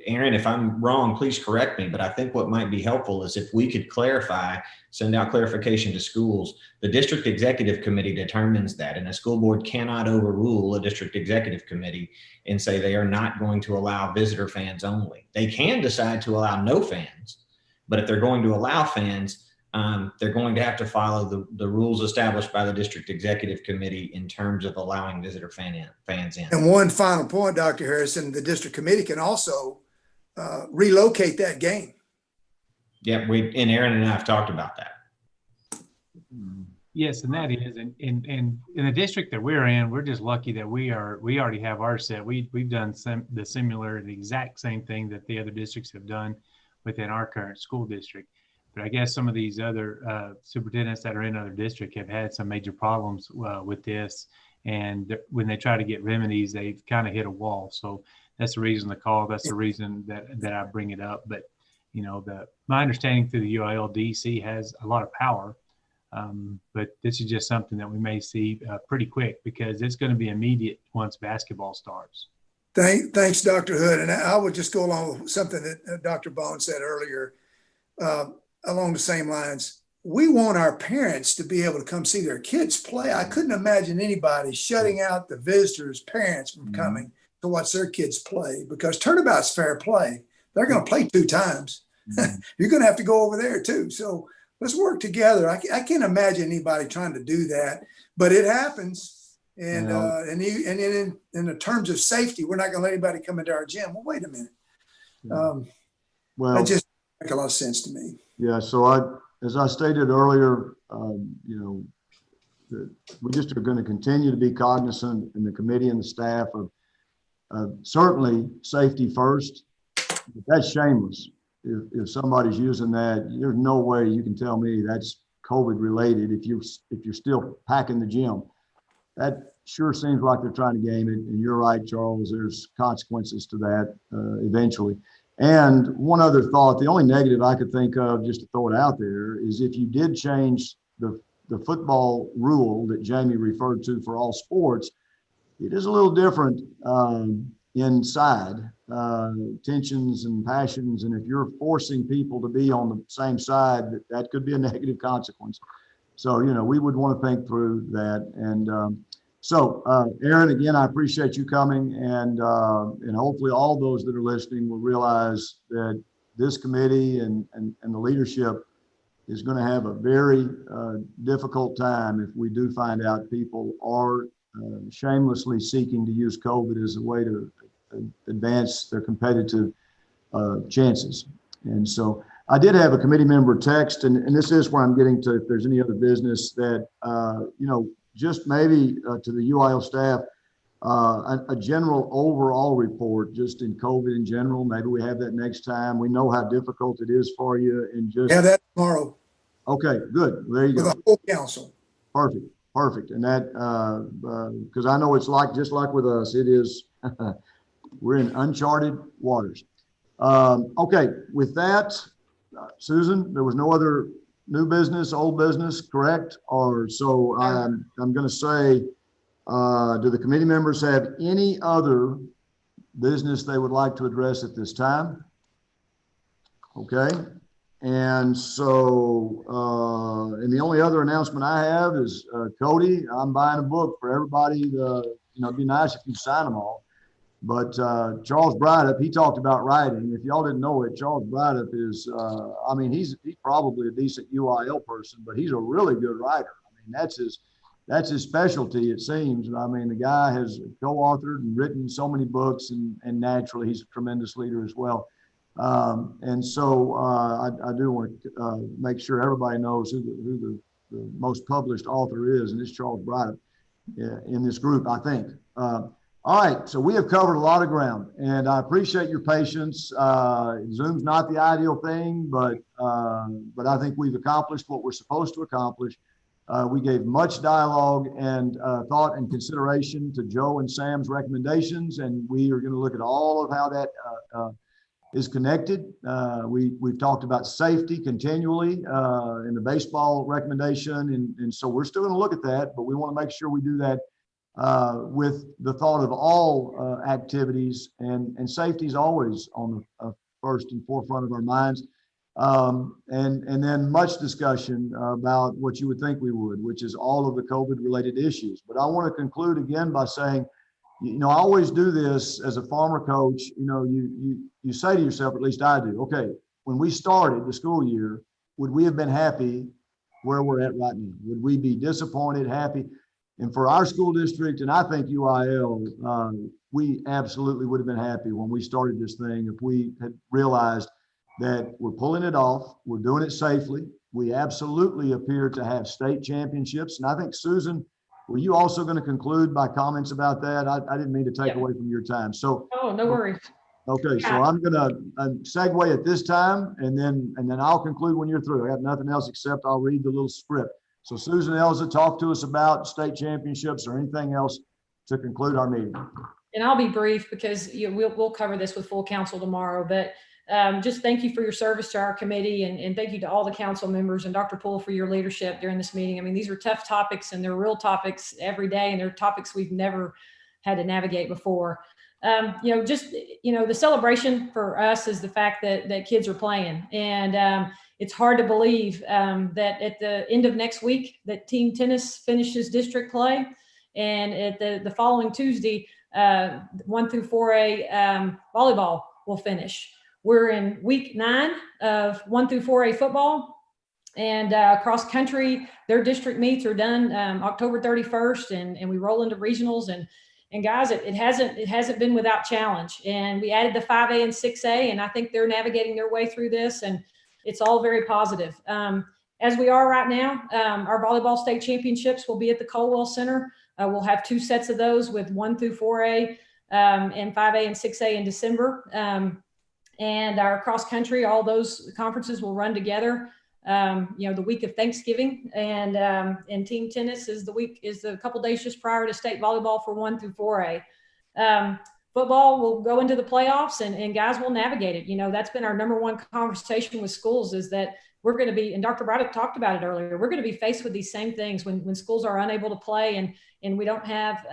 Aaron, if I'm wrong, please correct me, but I think what might be helpful is if we could clarify, send out clarification to schools. The district executive committee determines that, and a school board cannot overrule a district executive committee and say they are not going to allow visitor fans only. They can decide to allow no fans, but if they're going to allow fans, they're going to have to follow the rules established by the district executive committee in terms of allowing visitor fans in. And one final point, Dr. Harrison, the district committee can also relocate that game. Yeah, and Aaron and I have talked about that. Yes, and that is, and in the district that we're in, we're just lucky that we already have our set. We've done the exact same thing that the other districts have done within our current school district. But I guess some of these other superintendents that are in other districts have had some major problems with this. And when they try to get remedies, they've kind of hit a wall. So that's the reason the call. That's the reason that I bring it up. But, you know, my understanding through the UIL DC has a lot of power. But this is just something that we may see pretty quick because it's going to be immediate once basketball starts. Thanks, Dr. Hood. And I would just go along with something that Dr. Bone said earlier. Along the same lines, we want our parents to be able to come see their kids play. I couldn't imagine anybody shutting out the visitors' parents from coming to watch their kids play because turnabout's fair play. They're going to play 2 times. You're going to have to go over there too. So let's work together. I can't imagine anybody trying to do that, but it happens. And in the terms of safety, we're not going to let anybody come into our gym. Well, wait a minute. That just makes a lot of sense to me. Yeah, so as I stated earlier, you know, we just are going to continue to be cognizant in the committee and the staff of certainly safety first. But that's shameless. If somebody's using that, there's no way you can tell me that's COVID related. If you're still packing the gym, that sure seems like they're trying to game it. And you're right, Charles. There's consequences to that eventually. And one other thought, the only negative I could think of, just to throw it out there, is if you did change the football rule that Jamie referred to for all sports, it is a little different inside, tensions and passions. And if you're forcing people to be on the same side, that could be a negative consequence. So, you know, we would want to think through that. And so, Aaron, again, I appreciate you coming, and hopefully all those that are listening will realize that this committee and the leadership is going to have a very difficult time if we do find out people are shamelessly seeking to use COVID as a way to advance their competitive chances. And so I did have a committee member text, and this is where I'm getting to, if there's any other business that, you know, just maybe to the UIL staff, a general overall report just in COVID in general. Maybe we have that next time. We know how difficult it is for you, and just have that tomorrow. Okay, good. There you go. With the whole council. Perfect. And that, because I know it's just like with us, it is, we're in uncharted waters. Okay, with that, Susan, there was no other new business, old business, correct? Or so I'm going to say, do the committee members have any other business they would like to address at this time? Okay. And so, and the only other announcement I have is, Cody, I'm buying a book for everybody to, you know, it'd be nice if you sign them all. But Charles Brydup, he talked about writing. If y'all didn't know it, Charles Brydup is, I mean, he's probably a decent UIL person, but he's a really good writer. I mean, that's his specialty, it seems. I mean, the guy has co-authored and written so many books, and naturally, he's a tremendous leader as well. And so I do want to make sure everybody knows who the most published author is, and it's Charles Brydup in this group, I think. All right, so we have covered a lot of ground, and I appreciate your patience. Zoom's not the ideal thing, but I think we've accomplished what we're supposed to accomplish. We gave much dialogue and thought and consideration to Joe and Sam's recommendations, and we are going to look at all of how that is connected. We've talked about safety continually in the baseball recommendation, and so we're still going to look at that, but we want to make sure we do that with the thought of all activities, and safety is always on the first and forefront of our minds. And then much discussion about what you would think we would, which is all of the COVID related issues. But I want to conclude again by saying, you know, I always do this as a former coach. You know, you say to yourself, at least I do, okay, when we started the school year, would we have been happy where we're at right now? Would we be disappointed, happy? And for our school district, and I think UIL, we absolutely would have been happy when we started this thing if we had realized that we're pulling it off, we're doing it safely. We absolutely appear to have state championships. And I think, Susan, were you also going to conclude by comments about that? I didn't mean to take away from your time. So, Oh, no worries. okay, so I'm going to segue at this time, and then I'll conclude when you're through. I have nothing else except I'll read the little script. So Susan, Elza, talk to us about state championships or anything else to conclude our meeting. And I'll be brief because we'll cover this with full council tomorrow, but just thank you for your service to our committee, and thank you to all the council members and Dr. Poole for your leadership during this meeting. I mean, these are tough topics, and they're real topics every day, and they're topics we've never had to navigate before. The celebration for us is the fact that kids are playing, and it's hard to believe that at the end of next week that team tennis finishes district play, and at the following Tuesday, 1 through 4A volleyball will finish. We're in week 9 of 1 through 4A football, and cross country, their district meets are done October 31st, and we roll into regionals. And guys, it hasn't been without challenge. And we added the 5A and 6A, and I think they're navigating their way through this, and it's all very positive. As we are right now, our volleyball state championships will be at the Colwell Center. We'll have 2 sets of those with 1 through 4A and 5A and 6A in December. And our cross country, all those conferences will run together, the week of Thanksgiving, and team tennis is a couple days just prior to state volleyball for 1 through 4A. Football will go into the playoffs, and guys will navigate it. You know, that's been our number one conversation with schools, is that we're going to be, and Dr. Braddock talked about it earlier, we're going to be faced with these same things when schools are unable to play and we don't have,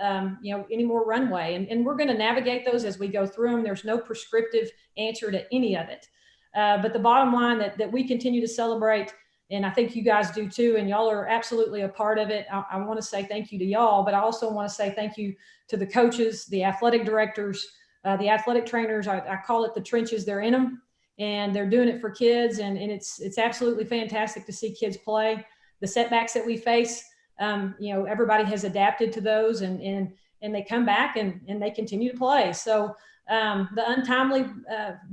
any more runway. And we're going to navigate those as we go through them. There's no prescriptive answer to any of it. But the bottom line that we continue to celebrate, and I think you guys do too, and y'all are absolutely a part of it. I want to say thank you to y'all, but I also want to say thank you to the coaches, the athletic directors, the athletic trainers. I call it the trenches. They're in them, and they're doing it for kids. And it's absolutely fantastic to see kids play. The setbacks that we face, everybody has adapted to those, and they come back and they continue to play. So the untimely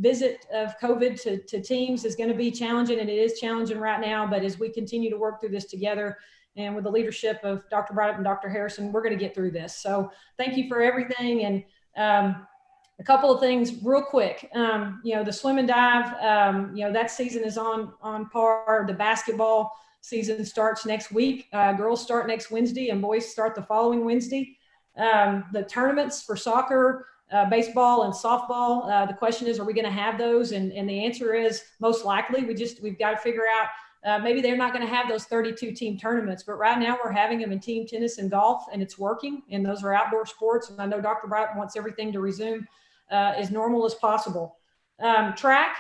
visit of COVID to teams is going to be challenging, and it is challenging right now. But as we continue to work through this together, and with the leadership of Dr. Braddock and Dr. Harrison, we're going to get through this. So thank you for everything. And a couple of things real quick. The swim and dive, that season is on par. The basketball season starts next week. Girls start next Wednesday, and boys start the following Wednesday. The tournaments for soccer, baseball, and softball, the question is, are we going to have those? And the answer is most likely. We've got to figure out, maybe they're not going to have those 32 team tournaments, but right now we're having them in team tennis and golf, and it's working, and those are outdoor sports. And I know Dr. Braddock wants everything to resume as normal as possible. Track,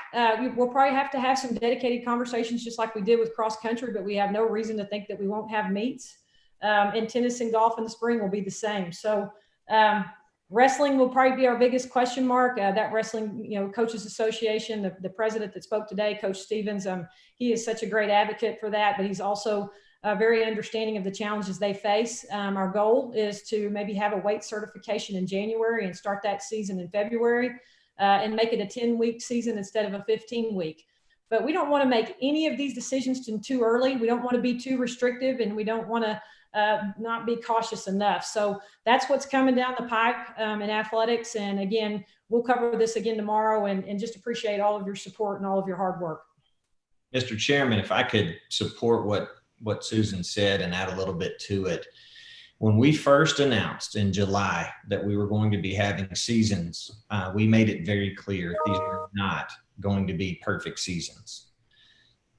we'll probably have to have some dedicated conversations just like we did with cross country, but we have no reason to think that we won't have meets. And tennis and golf in the spring will be the same. So wrestling will probably be our biggest question mark. That wrestling, Coaches Association, the president that spoke today, Coach Stevens, he is such a great advocate for that, but he's also very understanding of the challenges they face. Our goal is to maybe have a weight certification in January and start that season in February, and make it a 10-week season instead of a 15-week. But we don't want to make any of these decisions too early. We don't want to be too restrictive, and we don't want to not be cautious enough. So that's what's coming down the pipe in athletics. And again, we'll cover this again tomorrow, and just appreciate all of your support and all of your hard work. Mr. Chairman, if I could support what Susan said and add a little bit to it. When we first announced in July that we were going to be having seasons, we made it very clear these are not going to be perfect seasons.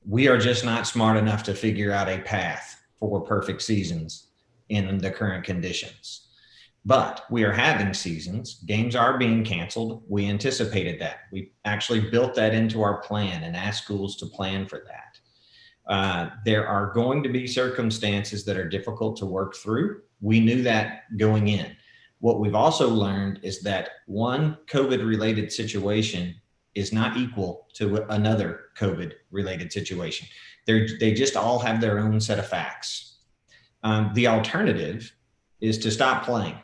We are just not smart enough to figure out a path for perfect seasons in the current conditions. But we are having seasons. Games are being canceled. We anticipated that. We actually built that into our plan and asked schools to plan for that. There are going to be circumstances that are difficult to work through. We knew that going in. What we've also learned is that one COVID-related situation is not equal to another COVID-related situation. They just all have their own set of facts. The alternative is to stop playing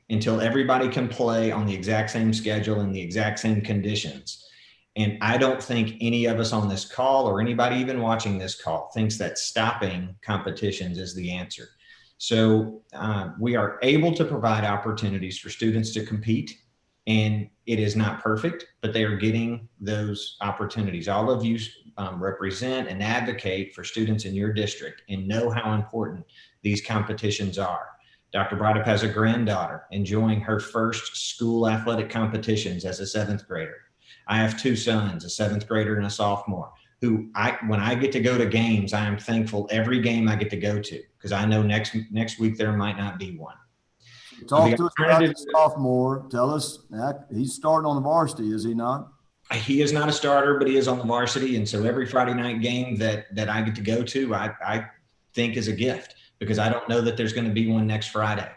until everybody can play on the exact same schedule and the exact same conditions. And I don't think any of us on this call or anybody even watching this call thinks that stopping competitions is the answer. So we are able to provide opportunities for students to compete, and it is not perfect, but they are getting those opportunities. All of you represent and advocate for students in your district and know how important these competitions are. Dr. Braddock has a granddaughter enjoying her first school athletic competitions as a 7th grader. I have 2 sons, a 7th grader and a sophomore, who when I get to go to games, I am thankful every game I get to go to, because I know next week there might not be one. Talk to us about the sophomore. Tell us, he's starting on the varsity, is he not? He is not a starter, but he is on the varsity. And so every Friday night game that I get to go to, I think is a gift, because I don't know that there's going to be one next Friday.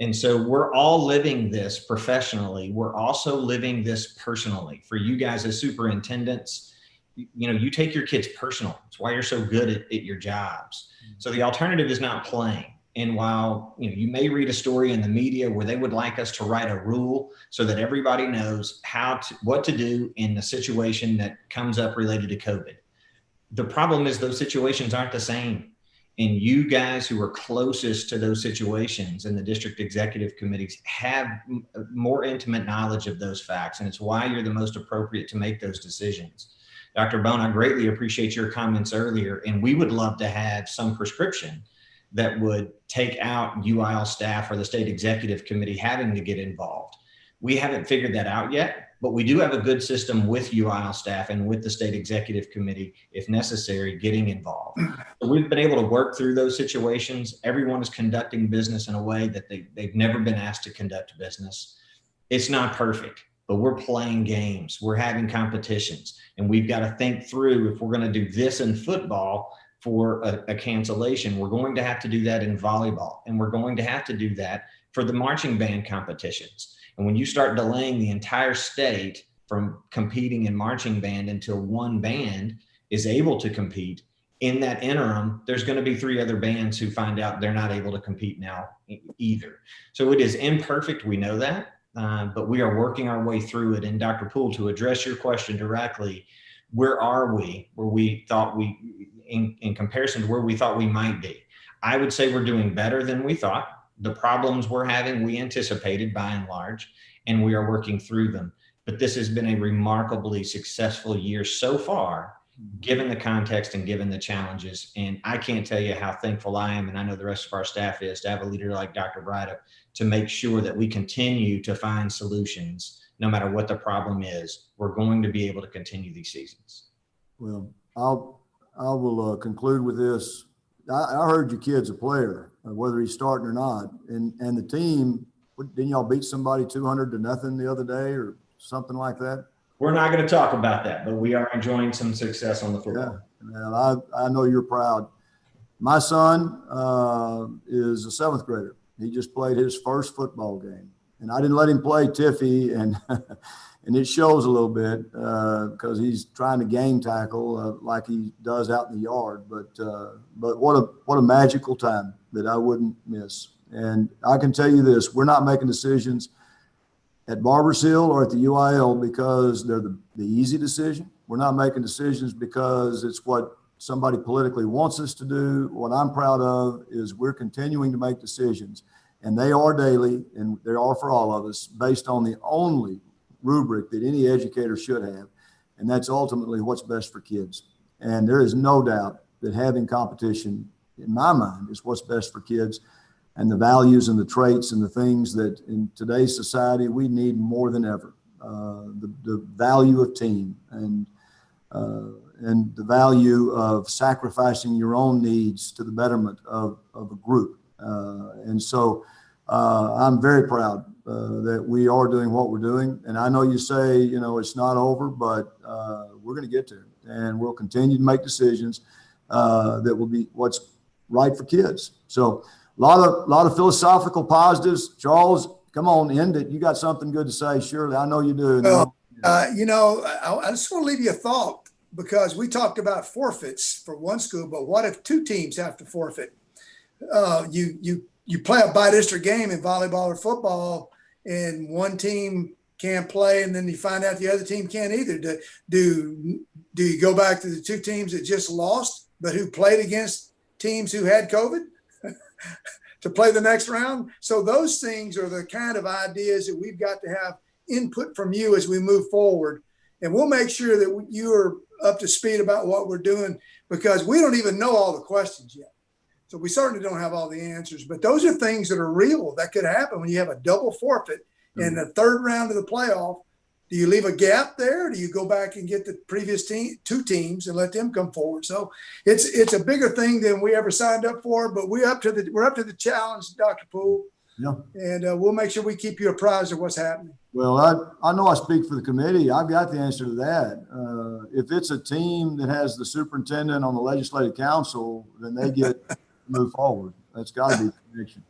And so we're all living this professionally. We're also living this personally. For you guys as superintendents, you take your kids personal. It's why you're so good at your jobs. So the alternative is not playing. And while you may read a story in the media where they would like us to write a rule so that everybody knows what to do in the situation that comes up related to COVID, the problem is those situations aren't the same. And you guys who are closest to those situations in the district executive committees have more intimate knowledge of those facts. And it's why you're the most appropriate to make those decisions. Dr. Bone, I greatly appreciate your comments earlier, and we would love to have some prescription that would take out UIL staff or the state executive committee having to get involved. We haven't figured that out yet, but we do have a good system with UIL staff and with the state executive committee, if necessary, getting involved. So we've been able to work through those situations. Everyone is conducting business in a way that they've never been asked to conduct business. It's not perfect, but we're playing games. We're having competitions, and we've got to think through, if we're going to do this in football for a cancellation, we're going to have to do that in volleyball, and we're going to have to do that for the marching band competitions. And when you start delaying the entire state from competing in marching band until one band is able to compete, in that interim, there's going to be 3 other bands who find out they're not able to compete now either. So it is imperfect, we know that, but we are working our way through it. And Dr. Poole, to address your question directly, where are we where we thought in comparison to where we thought we might be? I would say we're doing better than we thought. The problems we're having, we anticipated by and large, and we are working through them. But this has been a remarkably successful year so far, given the context and given the challenges. And I can't tell you how thankful I am, and I know the rest of our staff is, to have a leader like Dr. Braddock to make sure that we continue to find solutions no matter what the problem is. We're going to be able to continue these seasons. Well, I will conclude with this. I heard your kid's a player, whether he's starting or not. And the team, didn't y'all beat somebody 200-0 the other day or something like that? We're not going to talk about that, but we are enjoying some success on the football. Yeah, well, I know you're proud. My son is a 7th grader. He just played his first football game. And I didn't let him play Tiffy, and and it shows a little bit because he's trying to game tackle like he does out in the yard. But what a magical time that I wouldn't miss. And I can tell you this: we're not making decisions at Barbers Hill or at the UIL because they're the easy decision. We're not making decisions because it's what somebody politically wants us to do. What I'm proud of is we're continuing to make decisions, and they are daily, and they are for all of us, based on the only rubric that any educator should have, and that's ultimately what's best for kids. And there is no doubt that having competition, in my mind, is what's best for kids, and the values and the traits and the things that in today's society we need more than ever. The value of team and the value of sacrificing your own needs to the betterment of a group. And so I'm very proud that we are doing what we're doing. And I know you say, you know, it's not over, but we're going to get there, and we'll continue to make decisions that will be what's right for kids. So a lot of philosophical positives. Charles, come on, end it. You got something good to say, surely. I know you do. Well, you know, I just want to leave you a thought, because we talked about forfeits for one school, but what if two teams have to forfeit? You play a bi-district game in volleyball or football, and one team can't play, and then you find out the other team can't either. Do you go back to the two teams that just lost, but who played against teams who had COVID to play the next round? So those things are the kind of ideas that we've got to have input from you as we move forward. And we'll make sure that you are up to speed about what we're doing, because we don't even know all the questions yet. So we certainly don't have all the answers, but those are things that are real that could happen when you have a double forfeit in the third round of the playoff. Do you leave a gap there? Or do you go back and get the previous two teams and let them come forward? So it's a bigger thing than we ever signed up for, but we're up to the challenge, Dr. Poole. Yeah. And we'll make sure we keep you apprised of what's happening. Well, I know I speak for the committee. I've got the answer to that. If it's a team that has the superintendent on the legislative council, then they get to move forward. That's got to be the connection.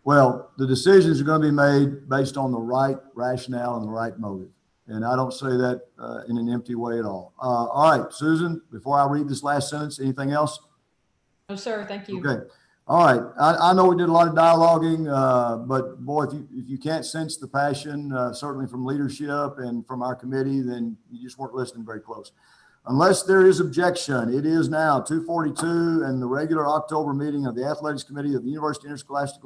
Well, the decisions are going to be made based on the right rationale and the right motive. And I don't say that in an empty way at all. All right, Susan, before I read this last sentence, anything else? No, sir. Thank you. Okay. All right. I know we did a lot of dialoguing, but boy, if you can't sense the passion, certainly from leadership and from our committee, then you just weren't listening very close. Unless there is objection, it is now 2:42, and the regular October meeting of the Athletics Committee of the University Interscholastic League